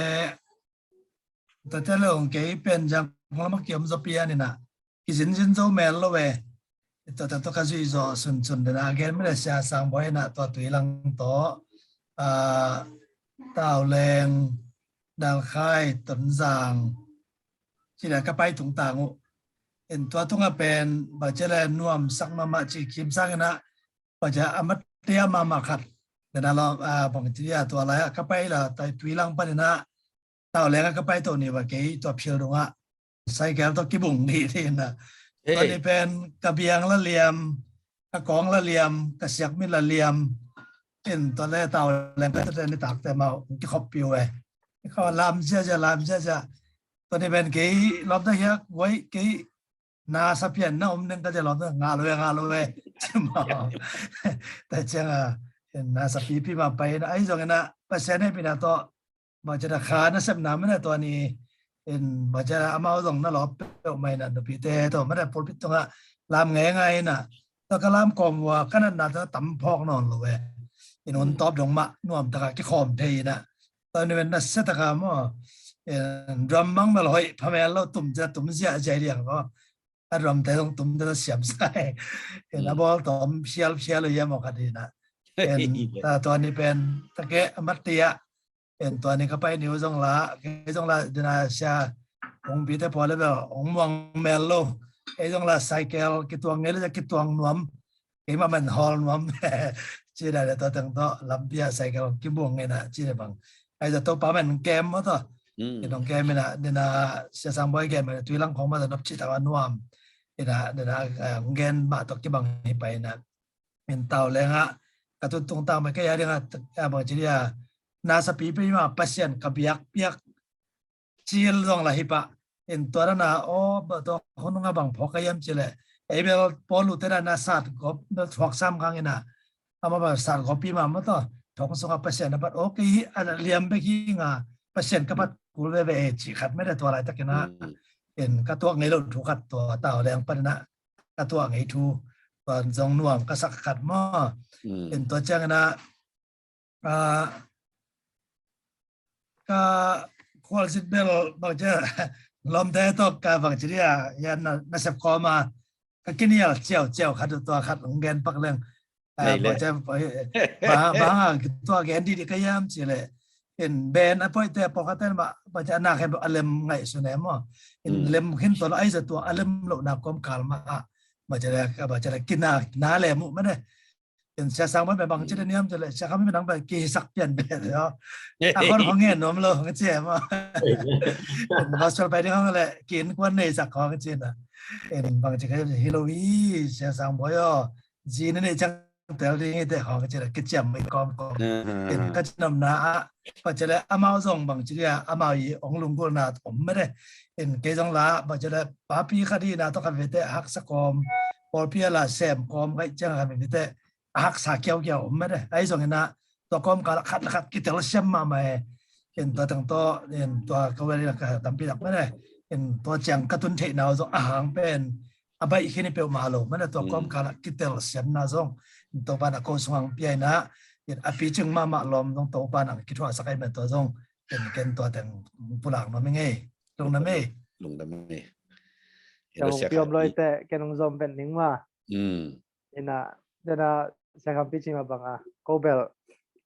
Speaker 3: เรื่องเกี่ยเป็นจังพอมาเกี่ยมจะเปียนี่นะกิจสินโจแมนแล้วเว้ยแต่ตัวก็จะจะสุนเดนะเกณฑ์ไม่ได้เสียสังบ่อยนะตัวตุยลังโตต้าวแรงดาวค่ายต้นจางที่ไหนก็ไปถุงต่างตัวทุ่งเป็นบาดเจ็บนวมสักมาจีคิมสักนะบาดเจ็บอมตะมาขัดแต่นั่นเราบางทีตัวอะไรก็ไปละแต่ตุยลังไปนะต้าวแรงก็ไปตัวนี้ว่าเกี่ยตัวเพียวตรงใส่แก้วตัวกี่บุ๋งดีที่นะตอนนี้เป็นกระเบียงละเหลี่ยมกระกองละเหลี่ยมกระเสียกมิละเหลี่ยม เป็นตอนแรกเต่าแรงก็จะในตักแต่มาที่ขอบปิวไอ้เขาลามเจ้าลามเจ้าตอนนี้เป็นกี่รอบได้เยอะไว้กี่นาสเปียนนะนึงก็จะรอบได้งาเลยใช่ไหมแต่เจ้านาสปีพี่มาไปนะไอ้ตรงนั้นภาษาเนี่ยเป็นตัวบางจะราคานะสับน้ำไม่ได้ตัวนี้เป็นบางจะเอามาตรงนั้นหรอเป็นไม่นะดูพี่เต้ตัวไม่ได้พูดพิจารณาลามไงนะแล้วก็ลามกอมว่าขนาดนั้นตั้มพอกนอนเลยอินนตอบดงมะนวมตะกี้คอมเทนะตอนนี้เป็นนักเศรษฐกรรมดรัมมังมาเลยพอแม่เราตุ่มเสียใจเรียงก็ดรัมแต่ต้องตุ่มจะเสียบใส่นะบอลตุ่มเชียร์เลยยังบอกกันดีนะแต่ตัวนี้เป็นตะเกะมัตเตียตัวนี้ก็ไปนิวซงละเดินอาเซียองปีแต่พอแล้วแบบองมองเมลโลจงละไซเคิลกิตัวเงี้ยแล้วจะกิตัวนวมมามันฮอลนวมจีได้แต่ตัวตั้งตัวลำเปียไซเคิลกิบวงเงี้ยนะจีได้บางจะตัวป้ามันเกมมั้งตัวน้องเกมนะเดินเสียสามใบเกมตัวหลังของมันจะนับชิตาวันนวมเดินเงินมาตัวกิบังไปนะเป็นเต่าเลยฮะกระตุ้นตรงตามมันก็ยังเรื่องบางทีเนี่ยนาสปีไปมาพัศยันกับเปียกจีลตรงละฮิปะตัวนั้นนะโอ้ตัวคนนู้นก็บังพอกยังจีเลยเบลพอลุเตระนาสัตก็เบลทอกซ้ำครั้งนี้นะเอามาแบบสัตก็ปีมาเมื่อตัวทอกส่งกับพัศยันนะบัดโอเคอะไรเลี้ยงไปขี้งาพัศยันก็บัดกูเลยไปจีขัดไม่ได้ตัวอะไรตะกี้นะก็ตัวไงเราถูกขัดตัวเต่าแรงปนนะก็ตัวไงถูกตอนจงน่วมก็สักขัดหม้อตัวเจ้านะก็ควอลซิเบลบางทีลมแต่ตกกับบางทีเนี่ยยันนักสับคอมาก็กินเนี่ยเจียวขัดตัวขัดของแกนปักเรื่องบางทีบางตัวแกนดีก็ย้ำสิเลยแบนอ่ะพอแต่ปกติมาบางทีนักให้อารมณ์ไงสุนัขมั้งเล่มขึ้นตัวไอ้สัตัวอารมณ์โลกนักความคาร์มาบางทีกินน้าเล่มไม่ได้เสียสังไม่ไปบางทีเนี่ยมันจะเลยเสียเขาไม่เป็นนังไปกี่สักเปลี่ยนไปแล้วคนของเงี้ยน้มเลยของเจี๊ยบพอชวนไปที่ห้องเลยกินกวนในสักของเจี๊ยนะบางทีก็จะฮิโรวีเสียสังบ่อยจีนนี่จังแต่เรื่องแต่ของเจี๊ยก็เจี๊ยบไม่กอมก็จะนำหน้าพอจะได้อามาส่งบางทีเนี่ยอามาอีองลุงกุลนาผมไม่ได้เกจังละบางทีได้ป้าพี่คดีนะต้องการไปแต่ฮักสักกอมพอพี่ละแซมกอมก็จังการไปแต่หักสาเกี่ยวไม่ได้ไอ้ส่วนนั้นตัวกอมการขัดกิจละเชื่อมมาไหมตัวตั้งตัวเขาเรียกตามปีหลักไม่ได้ตัวแจงกระตุ้นเทนาวส่งอาหารเป็นอะไรอีกนี่เป็นมาโลไม่ได้ตัวกอมการกิจละเชื่อมน่าส่งตัวปานักโกสว่างปีนะอภิจึงมาลมต้องตัวปานักคิดว่าสักไอ้เป็นตัวส่งเป็นตัวแต่งผู้หลังมันไม่ไงลงน้ำไม่
Speaker 4: จะเกี่ยวเลยแต่แกน้องซอมเป็นนิ่งว่านะเดี๋ยวsaya kampi cima bang kobel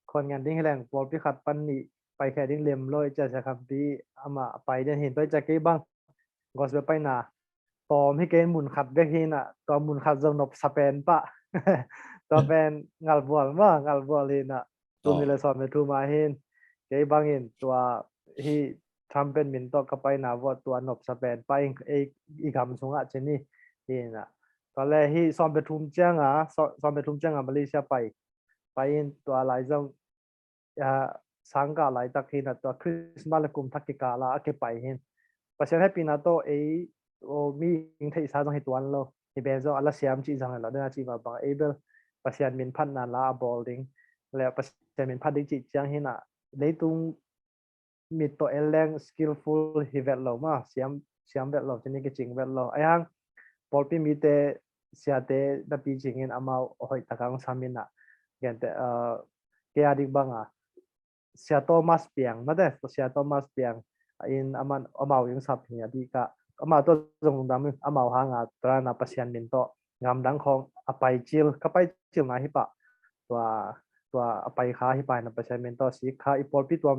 Speaker 4: kon nganding heleng pol pi khat pan ni pai kha ding lem loi cha saya kampi ama pai den hin pai cha ke bang gos be pai na tom hi ken mun khat be hin na to mun khat jong nop sapen pa to ben ngal bol hin na tum ni le som me tu ma hin ke bang hin tua hi trumpet min to ka pai na wo tua nop sapen pa i gam sunga cheni hin naตอนแรกที่ซ้อมไปทุ่มเจ้ามาเลเซียไปตัวหลายจังสังกัดหลายตะกี้นะตัวคริสต์มาสและกลุ่มทักกิกาลาเก็บไปเห็นประชาชนปีนั้นโตมีอิงไทยสาต้องให้ตัวเราที่เป็นจงอะไรเสียมจีจังเราได้จีมาบางเบลประชาชนมีพันนาลาบอลดิงแล้วประชาชนมีพันดิจิจังเห็นนะในตรงมีตัวแรงสกิลฟูลฮิเวลเรามาเสียมเวลเราจะนี่ก็จริงเวลเราไอ้ฮังพอพี่มีแต่เสียแต่ดับปีจริงเงินอามาโอ้ยตะกังสามินะเงินแต่เกียร์ดิบังเสียโตมัสเปียงมาแต่เสียโตมัสเปียงอามายังสับเหียดีกะอามาตัวจงดำอามาหางตรานาปัสยันมินโตงามดังของอภัยจิลก็ไปจิลมาฮิปะตัวอภัยขาฮิปะนาปัสยันมินโตสีขาอีพอลปีตัว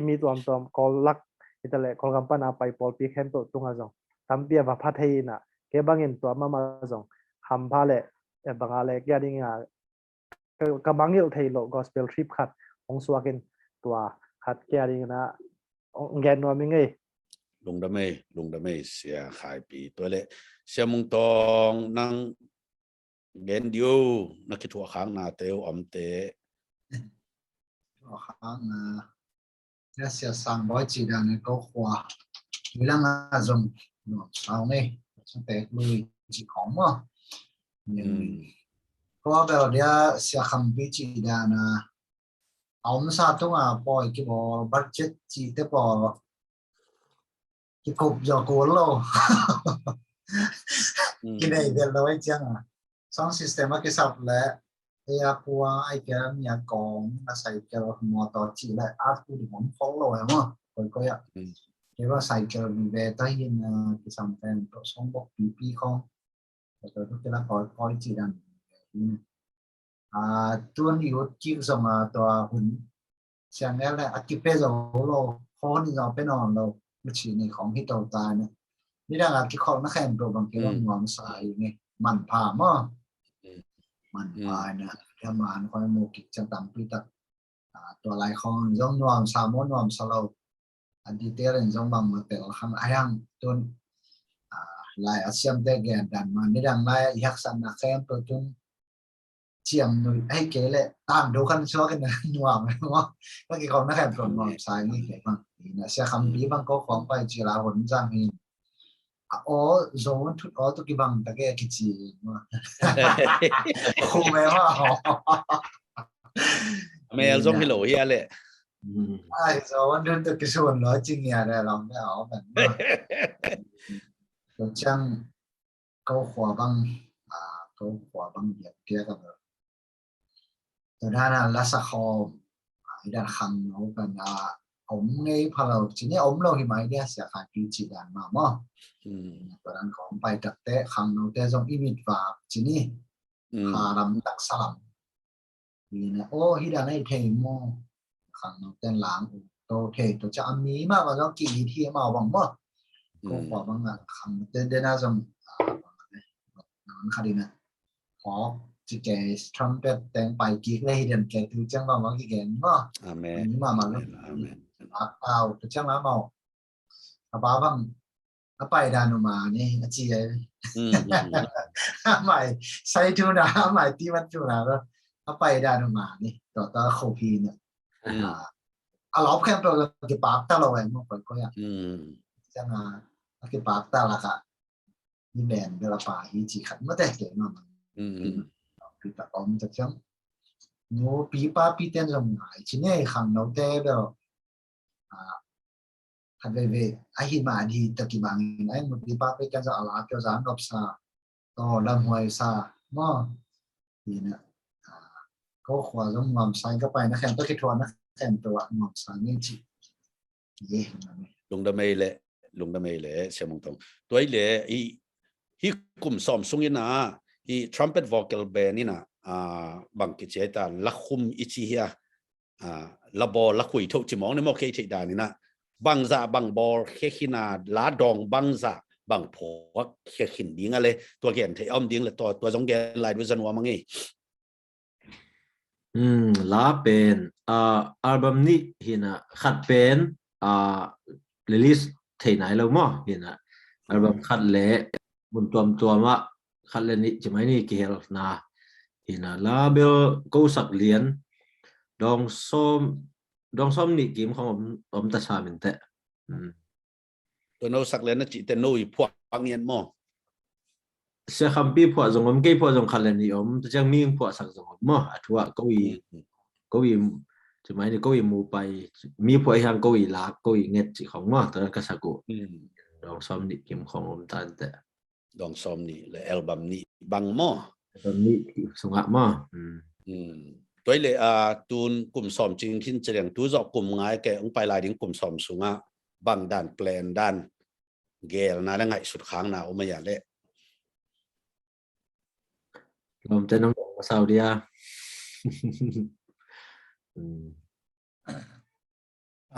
Speaker 4: มีตัวกอลลักอิตาลีกอลกัมปนาไปพอลปีเข้มโตตุงอาจงทำเปียว่าพัทยนะเก็บบางเงินตัวมาส่งคำพาเลยบางอะไรก็ยังกับบางเรื่องไทยโลกอสเปลทริปขัดของสวากินตัวขัดแก่ยังนะเงินว่าไม่ไง
Speaker 2: ลงดำไม่เสียขายปีตัวเละเสียมุงตองนั่งเงินเดียวนักคิดหัวค้างนาเตวอมเต
Speaker 3: Cho kháng nó sẽ sang bói chỉ đàn này có khoa vì là ngà dùng nó sao này chúng ta lui chỉ khó mà có bao giờ sẽ không bị chỉ đàn ông sao tung bói cái bộ budget chỉ tới bộ cái cục giờ cố lâu cái này về nói chăng sound system cái sập lại qua ai cái nhà còn là xài cái motor chỉ lại áp của mình phong rồi không rồi coi ạ cáiว่าใส่เกลือvề tới hiện cái sản phẩm của sông bọc PP không rồi tôi là coi chỉ đàn tuần yếu chịu xong tòaหุ่นchẳng lẽ là cái bây giờ lo khó thì giờ bên nào đâu cái chuyện này không hết đầu tài nữaนี่là cái con nó khen đồ bằng cái ngón xài này mặn phà mà mặn phà nè theo mà anh coi một cái trang tạm quy tắcตัวลายของย่องนวมสามนวมสโลอันที่เตอร์ย่องบางมาเตลคำอะไรตัวลายอาเซียนเตแกนดันมานี่ดังลายยักษ์สันนักแข่งตัวจุนเชียมหนุ่ยให้เก๋เลยตามดูกันชัวกันนะนวมไหมวะเมื่อกี้ของนักแข่งตัวนวมสายนี่เก๋บ้างนี่นะเสียคำบีบางก็ของไปจีราหนจังหินโอ้โซนทุกตัวกี่บางตะเกียกิจีมาคุ้มไหมวะ
Speaker 2: แม่ส่งให้โหลเฮียเลย
Speaker 3: โซนเดินตะกี้ส่วนร้อยจริงเนี่ยได้ลองได้เอาแบบตัวจังเขาขวาบังเขาขวาบังเหยียบเตี้ยกันเลยตัวด้านลัสคอมด้านคำเขาเป็นผมในพอเราทีนี้ผมเราเห็นไหมเนี่ยเสียขายปีจีดันมามั่งตัวด้านของไปตัดเตะคำเราเตะส่งอีมิดว่าทีนี้หาลำตักสลับนี่นะโอ้ฮิดานให้เทมอคำเราเต้นหลังโตเทตัวจะมีมากกว่าเรากี่ทีมาหวังมั่งก็ขวาบังคำเต้นได้น่าจะนั่นคดีนะขอจะแกทรัมเป็ดแต่งไปกี่เลยเดินแกถือจังว่าว่ากี่แกนมั่งนี่มาแล้วเอาตัวจังแล้วมาบ้าบังไปดานุมานี่อาชีพใหม่ใส่ทุนใหม่ที่มันทุนแล้วไปดานุมานี่ต่อโคพีเนี่ยล้อแคมตัวกี่ปากตาเราเองมันก็อย่างจังกี่ปากตาละค่ะนี่แบนเวลาป่าฮีจีขันไม่ได้เก่งมากคือแต่ผมจะจังโน้ปีป้าปีเต้นจะหายชิ้นนี้ขังเราเต้แบบคันเวไอหิมาดีตะกี้บางไอ้มุปีป้าไปกันจะอาลาเกี่ยวกับนบซาต่อลำหวยซามั่งนี่นะก็ขวาลงงอมซ้ายก็ไปนะแข่งตัวคิดทวนนะแข่งตัวงอมซ้ายนี่จี
Speaker 2: ลงดำเมย์เลยเสียมงตรงตัวเลยอีกลุ่มซ้อมส่งยินะอี trumpet vocal band นี่นะบางกิจตาลักคุมอิชิเฮียละบอลักคุยทุกจิมองในโมเคชิดานี่นะบางจะบางบอลแค่ขินาลาดองบางจะบางพวกแค่ขินดิ้งอะไรตัวเกียนที่อ้อมดิ้งเลยตัวจงเกียนลายด้วยจันวามังงี้
Speaker 1: ลาเป็นอัลบั้มนี้เห็นขัดเป็นรีลิสที่ไหนแล้วมั้งเห็นอัลบั้มขัดเละบนตัวว่าขัดเละนี่จะไม่นี่เกี่ยวนะเห็นลาเบลกูสักเลียนดองส้มนี่กิมของผมตัดชาเป็นเตะ
Speaker 2: ตัวโน้สักเลียนนั่นจิตโน้ยพวกบางเงียนมั้ง
Speaker 1: เสียคำปีพวกจงผมกี่พวกจงขัดเละนี่จะยังมีพวกสักจงมั้งทัวก็วีจะไม่ได้ก็วีมูไปมีพวกอย่างก็วีลากก็วีเงียบของมั้งแต่ก็สักกูดองส้มนี่กิมของผมตัดเตะ
Speaker 2: ดองซ้อมนี่และอัลบั้มนี้บางมั่ง
Speaker 1: ตอนนี้สงะมั้ง
Speaker 2: ตัวเลยตูนกลุ่มซ้อมจริงขึ้นจะเรียงตัวจอกกลุ่มง่ายแกองไปลายดิ้งกลุ่มซ้อมสูงอ่ะบางด้านแปลนด้านเกลน่าได้ไงสุดค้างน่ะไม่อยากเละ
Speaker 1: ลมจะน้องซาอุดิอ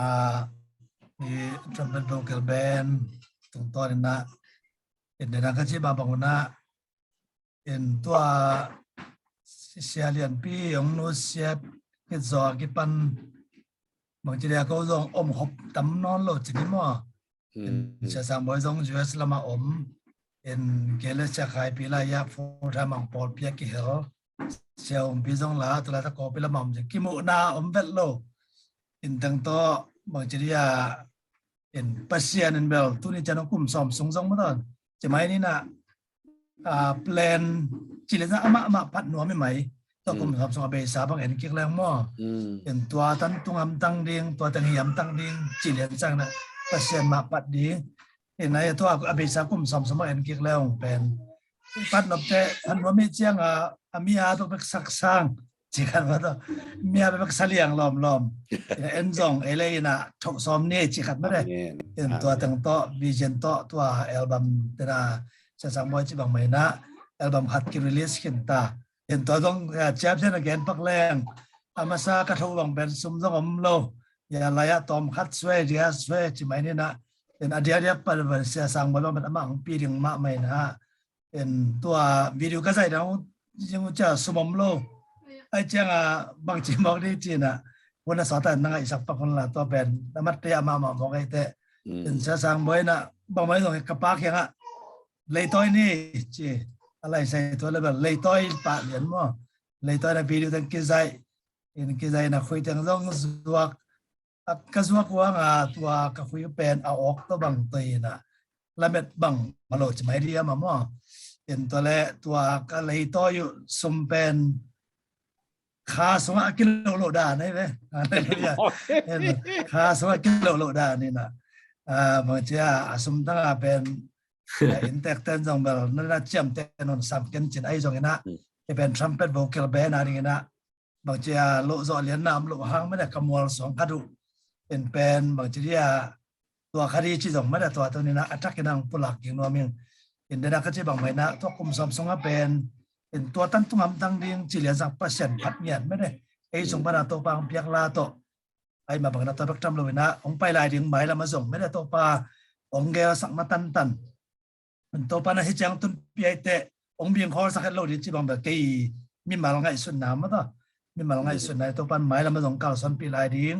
Speaker 1: า
Speaker 3: นี่ทำเป็นโลเคอลแบนตรงตัวนี้นะเห็นในนั้นก็ใช่บางคนนะเห็นตัวเสียเรียนปีของโนเสียกิจวัตรกิปันบางทีเดียวก็ลงหบตำนอนโลจิกิมั้งจะสร้างบริษัทยูเอสละมาเห็นเกลือจะขายปีละยาฟูทามังปอลเปียกิเหรอ siêu pi dòng lá tụi ta có pi làm mầm gì kim mũ na vẹt lô in tăng to bằng chỉ là in pasien in bel tu ni chano kum som sung song mất chỉ mấy ni na plan chỉ là ra ama phát nuo mấy to kum som song abe sa bằng en kik lang mo in tua tan tung am tăng ding tua tan hiam tăng ding chỉ là sang na pasien ma phát ding in này tua abe sa kum som song en kik lang pen phát nộp thế anh nói mấy chiang mía tôi bị sắc sang chỉ cần vào đó mía bị sắc liang lom em dòng ấy lấy na chọc xóm nè chỉ cần mất đấy em tua từng to vision to tua album thế là sẽ sang mỗi chỉ bằng mấy na album hot ki release hiện ta em tua dòng chép thế là cái bắc leng amasa cái thâu bằng bên sum dòng lâu ya lại tom hot sway chỉ mấy na em adia pada sẽ sang mỗi lần mang pi ding ma mấy na em tua video cái gì đó nhưng mà sum lâu ai chăng bằng chỉ mong đi chỉ naวันสอแต่นั่งไอ้สักปักคนละตัวเป็นแล้วมัดเตียมามองไอ้เตะเป็นเสียสังบ่อยนะบางไม่ส่งกระปากยังอ่ะเลยต้อยนี่จีอะไรใส่ตัวเลยแบบเลยต้อยปะเหรียญมั้งเลยต้อยนะวิดีโอตั้งกี่ใจอินกี่ใจนะคุยตั้งต้องสวกก็สวกว่าตัวก็คุยเป็นเอาออกตัวบางตีนะแล้วเม็ดบางมาโหลดจะไม่ดีมั้งเห็นตัวแรกตัวก็เลยต้อยอยู่สมเป็นค่าสมัครกิโลดานี่ไหมค่าสมัครกิโลดานี่นะบางทีสมตั้งเป็นอินเตอร์เทนจงแบบนั่นนะเชื่อมเต้นนสัมกันจินไอจงนะที่เป็นทรัมเป็ตโวคาลแบนอะไรเงี้ยนะบางทีโลจอเลียนน้ำโลหางไม่ได้ขมวลสองกระดูเป็นบางทีตัวคดีที่จงไม่ได้ตัวนี้นะอัตราการปุลักอย่างนัวมิ่งอินเดียก็จะบางไม่นะตัวคุมสมสงเป็นตัวตั้งตุ้งทำตั้งดิ้งจิเลียนสัก%พัดเงียนไม่ได้ไอ้ส่งปนาตัวปางเปียกลาโตไอ้มาบังนาตัวพักจำเลยนะองไปลายดิ้งหมายแล้วมาส่งไม่ได้ตัวปาองเกลสักมาตันมันตัวปานะให้จังตุนปีไอเตะองเบียงคอสักโลดิจิบังแบบกี่มีมาลงไอ้ส่วนน้ำมั้งต่อมีมาลงไอ้ส่วนไหนตัวปานหมายแล้วมาส่ง9 สันปีลายดิ้ง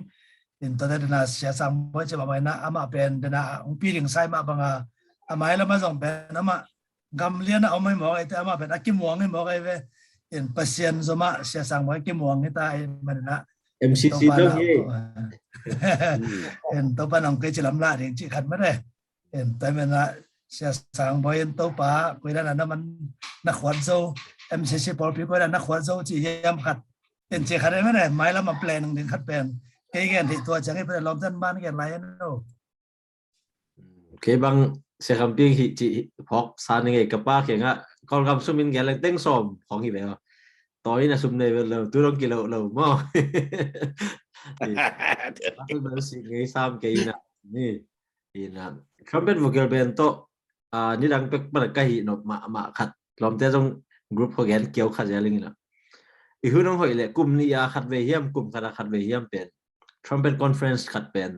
Speaker 3: อินตัวเดน่าเสียสามไว้จะบอกไว้นะอามาเป็นเดน่าองปีดิ้งไซมาบังหมายแล้วมาส่งเป็นอามาgamlian na omay mo ito ama ben akimuang mo kay ve in pasien zoma siya sang mo akimuang ita ay manana
Speaker 1: MCC dong ye
Speaker 3: en to pa nang kay chilam la ding chi khat ma de en tay mena siya sang boy en to pa kuida na naman na khwan zo MCC por pi kuida na khwan zo chi yam khat en chi khat ma de mai la ma plan ng din khat pen kay gen thi to chang pe lom tan ban gen lai no
Speaker 1: okay bang sẽ không biết chị học sao nên cái ba cái ngã con gặp số mình cái là tiếng sòmของอีกแล้วtối là sum này là tôi đang kêu lâu mà tôi mới suy nghĩ xem cái này là không biết một cái bên to như đang bắt cái nó mà khát làm theo trong group của cái kiểu khát gì linh làอีกคนนึงหอยเลยกลุ่มนี้ขัดเวียมกลุ่มขัดเวียมเป็น Trumpet Conference ขัดเป็น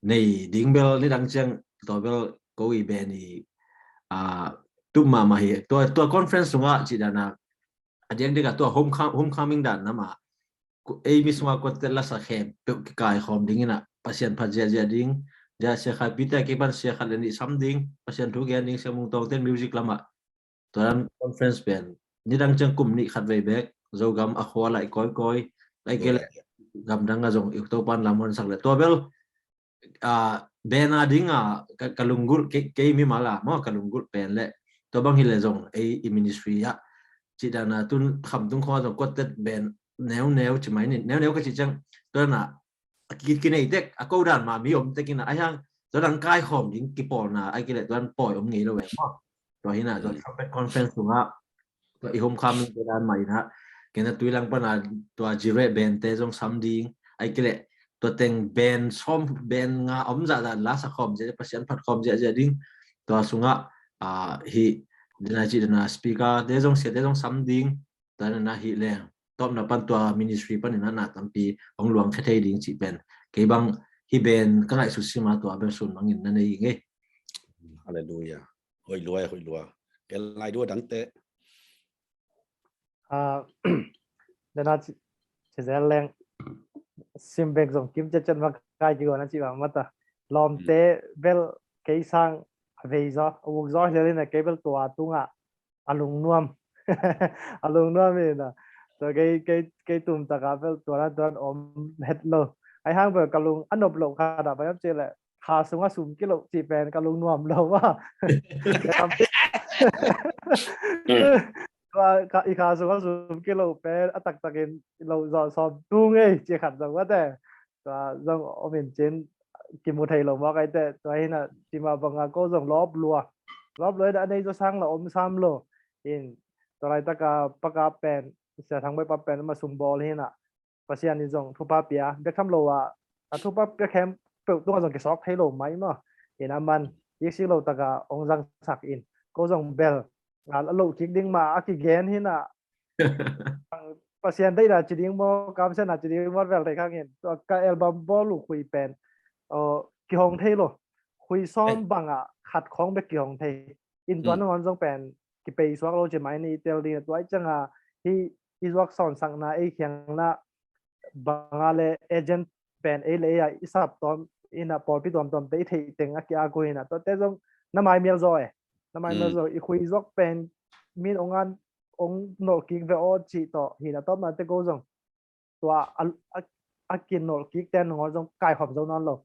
Speaker 1: ในดิ้งเบลนี่ดังเชียงตัวเบลก็อีเบนี่ตุ้มมาเหี้ยตัวคอนเฟรนซ์สุงะจีดานะอันยังเด็กตัวโฮมคัมมิ่งดันนะมาเอ้ยมิสุงะก็เตล่าสักแห่เปิดกายคอมดิ้งนะพัศยันพัศยาดิ้งจะเสียขัดพิธีกี่บันเสียขัดเล่นซ้ำดิ้งพัศยันทุกอย่างดิ้งเสียมุงตองเต้นมิวสิกละมาตัวนั้นคอนเฟรนซ์เป็นนี่ดังจังกลุ่มนี้ขัดเวเบกโจกำอควาไลก้อยไลเกลกำดังกระจงอีกตัวปันลำมันสักเลยตัวเบลben ading kalunggul ke mi mala mo kalunggul pen le to bang hile jong ei ministry ya chi dana tun kham tung kho jong kotet ben neu chi mai ni neu ka chi chang to na ki nei tek a ko dan ma mi om tekin a yang to dang kai khom ding ki por na ai ki le dan poi om ngi lo we mo to hina to trumpet conference tunga to I hom kham ni dan mai na kena tuilang pa na to jire ben te jong sam ding ai ki leตัวเต็งเบนซ้อมเบนงาอมจะลาสักคอมจะพัศยันพัดคอมจะดิ้งตัวสุงะฮีดินาจีดินาสปีกาเดจงเสียเดจงซ้ำดิ้งตอนนั้นฮีเลยตอมนับปันตัวมินิสทรีปันนั้นตั้งปีองหลวงแค่เทดิ้งจีเป็นเกี่ยบังฮีเบนก็ไล่สุดสิมาตัวเบลสุนบางอย่างนั่นเองไง
Speaker 2: ฮาเลลูยาหอยรวยแกไล่ด้วยดังเตะ
Speaker 4: เดี๋ยวน่าจะแรงซิมเบกส่งคิมจะจนมาใกล้จีกว่านะจีบมาตาลอมเตเบลเกยซังเวย์ซอวุกซอเฮลินะเกเบลตัวตุงะอลุงนวมนี่นะ rồi cái tùm ta cả về tuần ôm hết lo ai hang về cả lùng ăn nộp lộ khá đã phải chơi lại khá sung á sum cái lộ chỉ bèn cả lùng nuông lo quá vàอีกาสุขสุขกิโลเป็นอัตตะกินเราจะสอบดูไงเจ้าขัดจังว่าแต่ก็ต้องเอาเป็นเจนกินมุทัยเราบอกไอ้แต่ตัวนี้นะที่มาบังก็ส่งรอบเลยอันนี้จะสร้างเราอมซ้ำเลยอินตัวไรตะกาปากกาเป็นเสียทางไปปะเป็นมาสุ่มบอลนี่นะภาษานี่ส่งทุบป้าเปียเด็กทำโลอ่ะทุบป้าเปียแคมเปิดตัวส่งกิซอกให้โลไหมมั้งอินมันยิ่งสิเราตะกาองจังสักอินก็ส่งเบลlalu kick ding ma aki gen hina pasien dai da chiding mo kam se na chiding mo vel dai khangin to ka album bolu khui pen ki hong thei lo khui som banga khat khong be ki hong thei in tuan ngon jong pen ki pe swak lo che mai ni tel di twai changa hi swak son sang na e khyang na banga le agent pen e le ya isap tom ina por pi tom te thei teng aki a ko hina to te jong na mai miel zo eทำไมมาจากอีคุยซอกเป็นมีองค์งานองค์โนกิกเวอจีต่อหินต้นมาเตโกจงตัวอากินโนกิกแต่หนงจงไก่หอมจงนั่นหรอก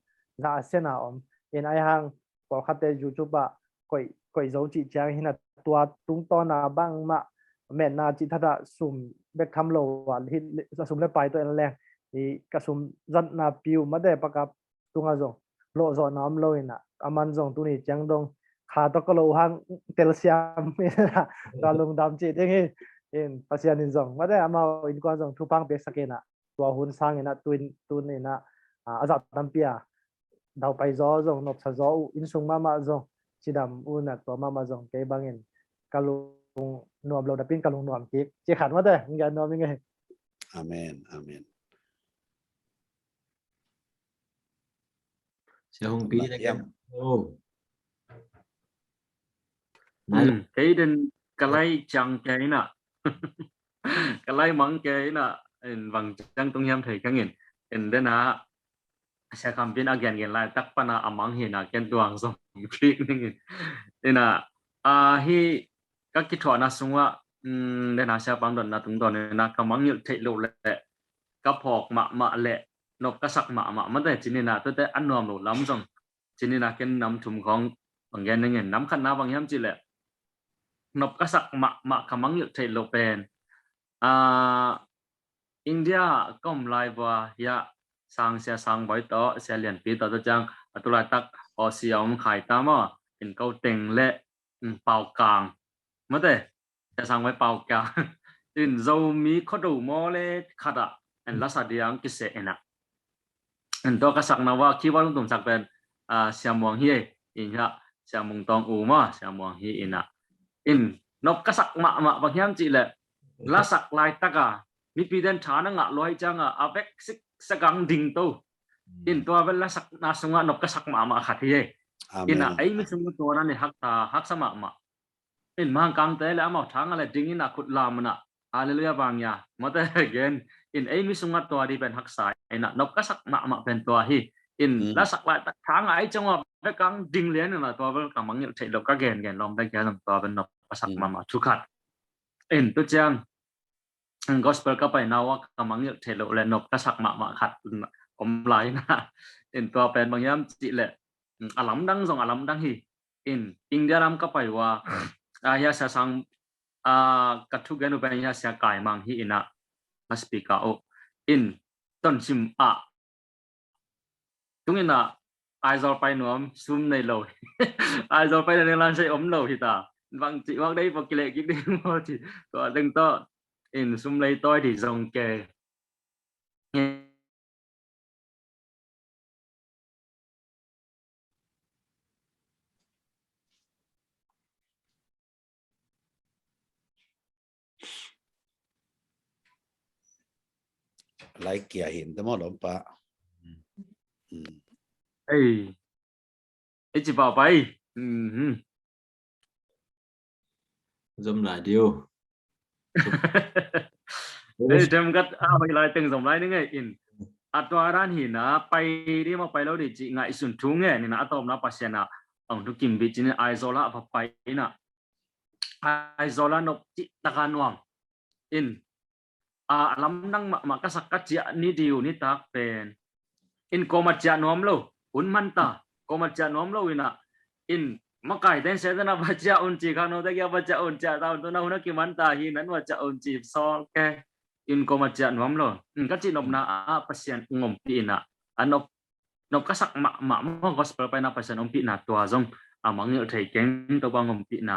Speaker 4: น่าเสียน่าอมเห็นไอ้ห่างพอคัดเตยูทูบะก่อยโจจีแจงหินตัวตุ้งต้นนาบ้างมาแม่นาจิตทัดสุ่มเบ็ดคำโลว่าที่สุ่มเล่ไปตัวนั่นแหละนี่กระสุ่มจันนาปิวมาได้ประกับตุ้งอาจงโลจอน้ำโลยน่ะอามันจงตัวนี้จังดงขาตกโลหังเตลเซียมนะตาลงดำจีดอย่างงี้เห็นภาษานินจงมาได้อามาอินกวนจงทุพังเบสกินะตัวหุ่นสร้างนะตุนนี่นะอาจัดตั้มเปียดาวไปจอจงนบสะจออินซุงมาจงจีดำอุนักตัวมาจงเก็บบางเงินกาลุงนวมโลดับปิ้งกาลุงนวมกิ๊กเจ้าขันมาได้มึงยันนวมยังไง
Speaker 2: อาเมนอาเมน
Speaker 1: เสียหงปีนะครับโอ้
Speaker 5: cái đến cái lấy chẳng cái nè cái lấy mắng cái nè bằng chẳng tung hiểm thầy cái nghìn đến là sẽ cầm viên again gen lại tắc pana amang hi na ken tuang song click ning nên là hi các kỹ thuật na sungwa nên là sẽ bám đòn na tung đòn nên là cầm mắng nhự thầy lộ lệ các phọc mạ lệ nộp các sắc mạ mất đấy chỉ nên là tôi ăn nòm lộ lắm rồi chỉ nên là cái nắm thùng không bằng gen ning nắm khăn na bằng hiểm chỉ lệ nộp các sắc mạ cầm mắng nhự thầy lộ bền India kom lai wa ya sang sia sang boi to sia lian pi to chang atulai tak o siam khai ta ma in kau teng le pao kang ma de sia sang boi pao kang in zo mi khodu mo le khada en la sa diang ki se ena en to ka sak na wa ki wa lung tum sak ben siam wang hi in ya siam mung tong u ma siam wang hi ina in nop ka sak ma bang hiam chi le la sak lai taka mi pi den thana nga loi changa avek sik sagang ding to in to vel la sak na sunga nop ka sak ma khat hi ina ai mi sunga to na ni hak sama ma in mang kang te la ma thang la ding ina khut lam na hallelujah bang ya mata again in ai mi sunga to di ben hak sai ina nop ka sak ma ben to hi in la sak la tak thang ai changa be kang ding len na to vel ka mang ni thei lo ka gen lom da ga to ben nop ka sak ma thu khat in to chang gospel ka pai nawa kamang yel thelo le nop ka sak ma khat om lai na in to pen bang yam chi le alam dang hi in india ram ka pai wa ya sa sang ka thu genu pen ya sa kai mang hi ina speaker o in ton sim tungina aizol pai nom sum nei lo aizol pai ne lan sai om lo hi ta vang chi wang dei bok kile ki ding mo chi to ding to in sum lấy tôi thì dòng kề
Speaker 2: lại kia hiện tao lắm pa
Speaker 5: ấy chỉ bảo bay
Speaker 1: dâm lại điều
Speaker 5: đây xem cách bay lại từng dòng lại nữa nghe in atwa ran hi na bay đi mà bay lâu thì chị ngại sùn thú nghe nên atom na pasien na ông tu kim bị chính isola và bay na isola nộp chị takan wang in lam nang ma ka sak ka chia ni diu ni tak pen in ko ma chia nom lo un man ta ko ma chia nom lo ina in ma kai den se na ba chia un chi kha no ta kya ba chia un chia ta to na una ki man ta hi nan wa chia un chi so ke in ko ma chia nom lo ka chi nom na pasien ngom pi na anop nop ka sak ma mo gospel pa na pasien om pi na to zong amang yo thei keng to bang om pi na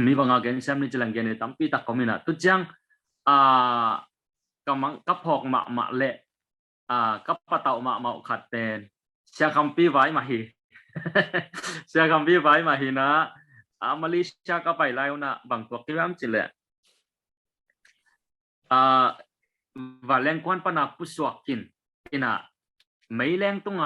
Speaker 5: mi bang a gen sam ni chilang gen tam pi tak ko mi na tu chang kamang kapok ma le kapatau ma khat ten sia kampi vai ma hi sia kampi vai ma hi na Malaysia ka pai lai na bang tok kiam chi le và len quan pa na pusuak kin ina mấy len tung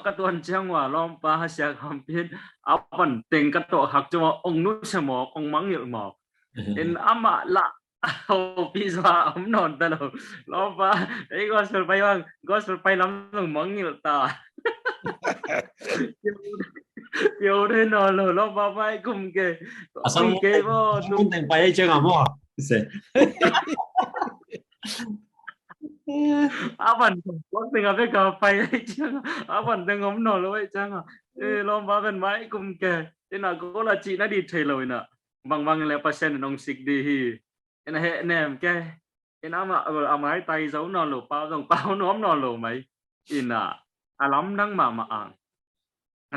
Speaker 5: ka tuan chang wa lom pa sia kampin apan teng ka to hak cho ong nu sa mo ong mangil mo in ama la pizza om non ta lo lo pa ei gospel pai lam lung mangil ta yo de no lo pa pai kum ke bo
Speaker 1: tung teng pai chang à mo se
Speaker 5: apan con teng ave ka pai chang apan teng om no lo chang lo pa ben mai kum ke ina ko la chi na di thei lo ina bang le pasien nong sik di hi ina he nem ke ina amai tai dấu nó lo pao dong pao nom nó lo mai ina alam nang ma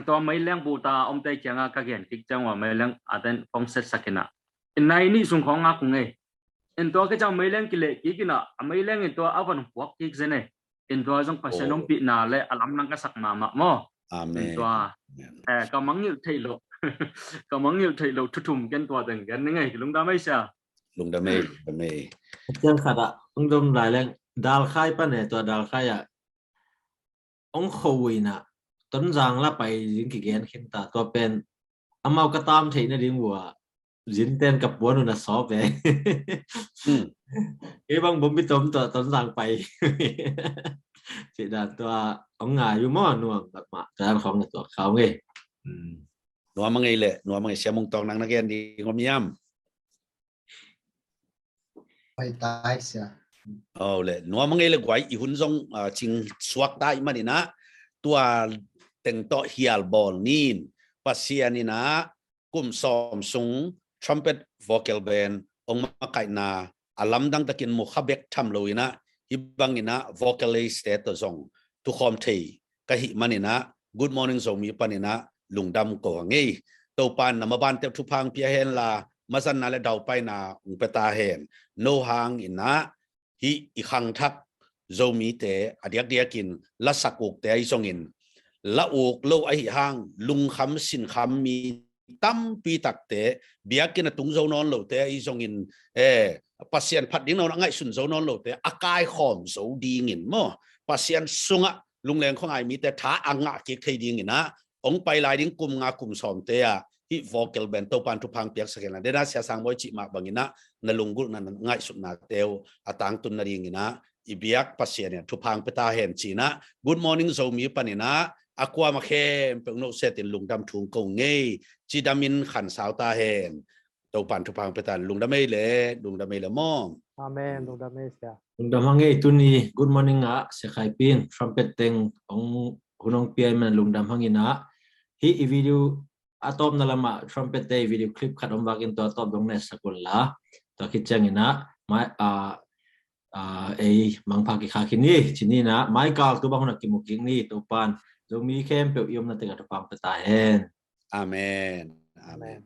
Speaker 5: to mai leng bu ta om tai changa ka gen tik chang wa mai leng aten phong set sakina inai ni sung khong ngak nge in to ke chang mai leng kile ki kina mai leng in to avan puak ki zene in to jong pasien om pi na le alam nang ka sak ma mo
Speaker 2: amen
Speaker 5: to ka mangil thei lo ka mangil thei lo thuthum ken to deng gen nge lung da mai sa
Speaker 2: lung da mei
Speaker 1: chân khát ạ ông đông lại lên đào khai pa nàyตัวđào khai à ông khôi nè tuấn giang là phải những cái gen khiến taตัวเป็นเอามาก็ตามที่นั่นดีกว่ายินเต้นกับบัวนุ่นสอบไปไอ้บางผมไปต้มตัวtuấn giangไปสิดาตัวông ngàiอยู่มั่วนัวแบบมาแต่ของตัวเขาไง
Speaker 2: นัวมังไงเลยนัวมังไงเสียมงตองนังนักเรียนดีงมยำ
Speaker 3: ไปตายเสีย
Speaker 2: เลยนัวมังไงเลยกว่าอีหุ่นทรงชิงสวกได้มาดินะตัวแต่งโตเฮียลบอลนี่ปัสเซียนี่นะกุมซอมซุงทรัมเป็ตวอลเกลเบนองมาไกนาอาลัมดังตะกินมุขเบกทำเลยนะฮิบังนี่นะวอลเกลเลสเตตซงทุกคอมเทกะหิมันนี่นะ Good morning ซงมีปานี่นะลุงดำก็งี้ตัวปานนำมาบ้านเต็มทุพังเพียเห็นละมาสันนาเลดาวไปนาอุปตาเห็นโนหางอินนะฮิอีขังทักโจมีเตอเดียกเดียกินละสักอุกเตไอซงอินละอุกโลไอหางลุงคำสินคำมีตั้มปีตักเตเบียกินตุงโจนอนโลเตไอซงอินปัสเซียนพัดดิ้งเราไงสุนโจนอนโลเตอากายขอมโจดีงินมั้งปัสเซียนสุงะลุงแรงของไอมีแต่ท้าอ่างะเกยดีงินนะองไปลายดิ้งกุมงากุมสอมเตะที่วอลเกลเบนตัวปันทุพังเปียกสักแค่นั้นเดี๋ยวน่าเสียสังบ่อยจิมาบางอินะนลุงกุนั่นง่ายสุดนาเตวอาตังตุนนาริงินะอีเบียกปัสเซียเนี่ยทุพังเปตาเห็นจีนะ Good morning โจมีปันนะอากวามาเข้มเป็นโนเซตินลุงดำทุงกงเงยจีดามินขันสาวตาเห็นตัวปันทุพังเปตาลุงดำไม่เลยลุงดำไม่ละม่อง
Speaker 4: อาเมนลุงดำไม่เสีย
Speaker 1: ลุงดำฮังเงยตุนี Good morning อ่ะเสียใครปีนทรัมเป็ตเต็งองคุณองเปียมันลุงดำฮังเงยนะฮีอีวิดีโอatop na lama trumpet day video clip khat om bakin to atop dong ne sakul la to kitchang ina mai mangpha ki kha kini chini na mai kal tu bang na ki muking ni to pan zo mi khem pe yom na te ga pam pata hen
Speaker 2: amen amen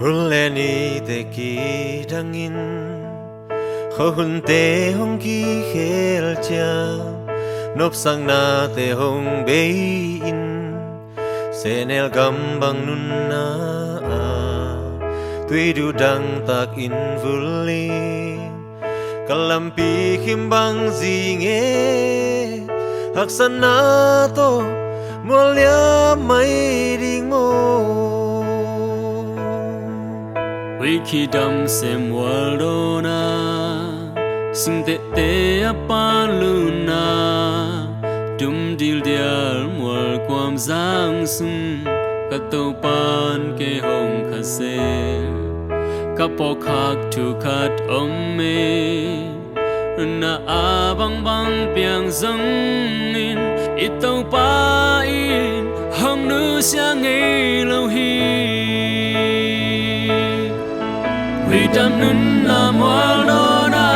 Speaker 6: Bruleni te ki dangin Khôn te hong ki khel cha Nop sang na te hong bei in Senel gambang nun na Tuy du dang tak in vuli Kalampi khimbang zinge Haksan na to Mulia mai ding mo
Speaker 7: Wiki dam sem waldona Sing te apaluna Dum dil dial mual kwam zang sung Kato pan ke hong kase Kapo khak tu kat ome Na abang bang piang zang in Ito pa in Hong nu siang ngay lâu hi Vì đam nun na mual đô na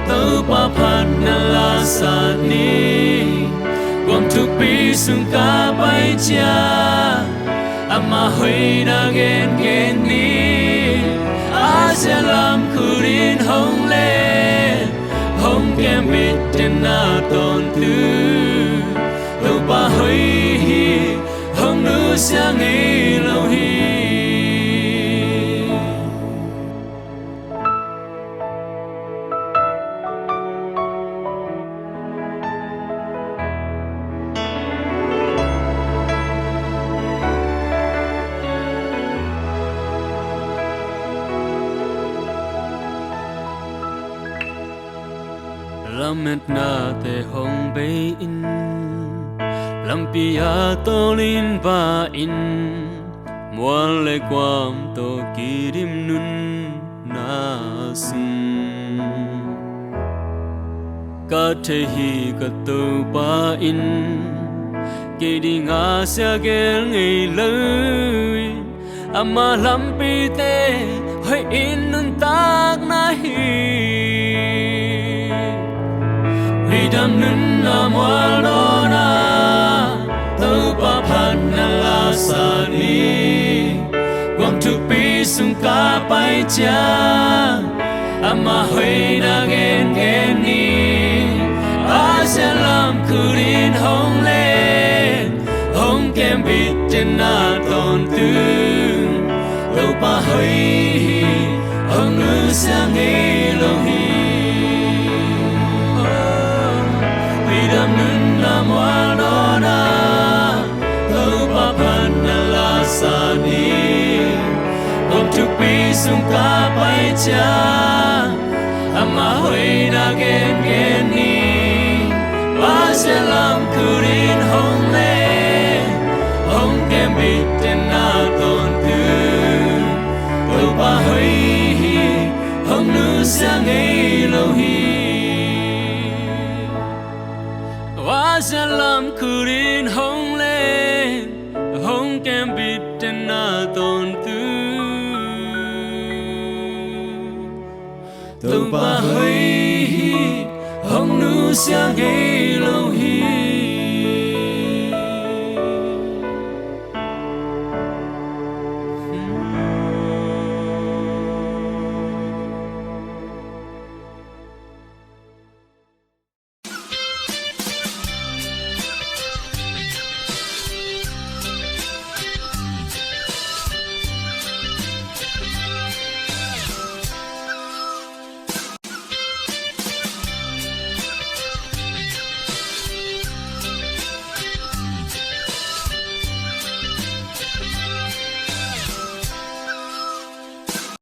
Speaker 7: Tâu pa phan na la sa ni Quang tu pi sung ka bay cha Ama hui na gen ni A se lam kurin hong le Hong kem bit ten na ton tu Tâu pa hui hi Hong nu siang ngay lâu hi Lamet na te hong bay in Lampia to lin ba in Mual le quam to kirim nun na sung Ka te hi ka to ba in Ke di nga sia gel ngay lời Ama lampi te hoi in nun tak na hi Vì đam nun na mual đô na Tâu pa phan na la sa ni Quang tu pi sung ka pai cha Ama hui na gen ni A se lam kurin hong le Hong kem bit ten na ton tu Tâu pa hui Hong nu sang ngay lâu hi Đam nun na mual đô na Tâu pa phan na la sa ni Quang tu pi sung ka pai cha Ama hui na gen ni Ba se lam kurin hong le Hong kem bit ten na ton tu Tâu pa hui Hong nu sang ngay lâu hi Salam kurin hong le Hong kem bit ten na ton tu Tâu pa hui Hong nu sia ngay lâu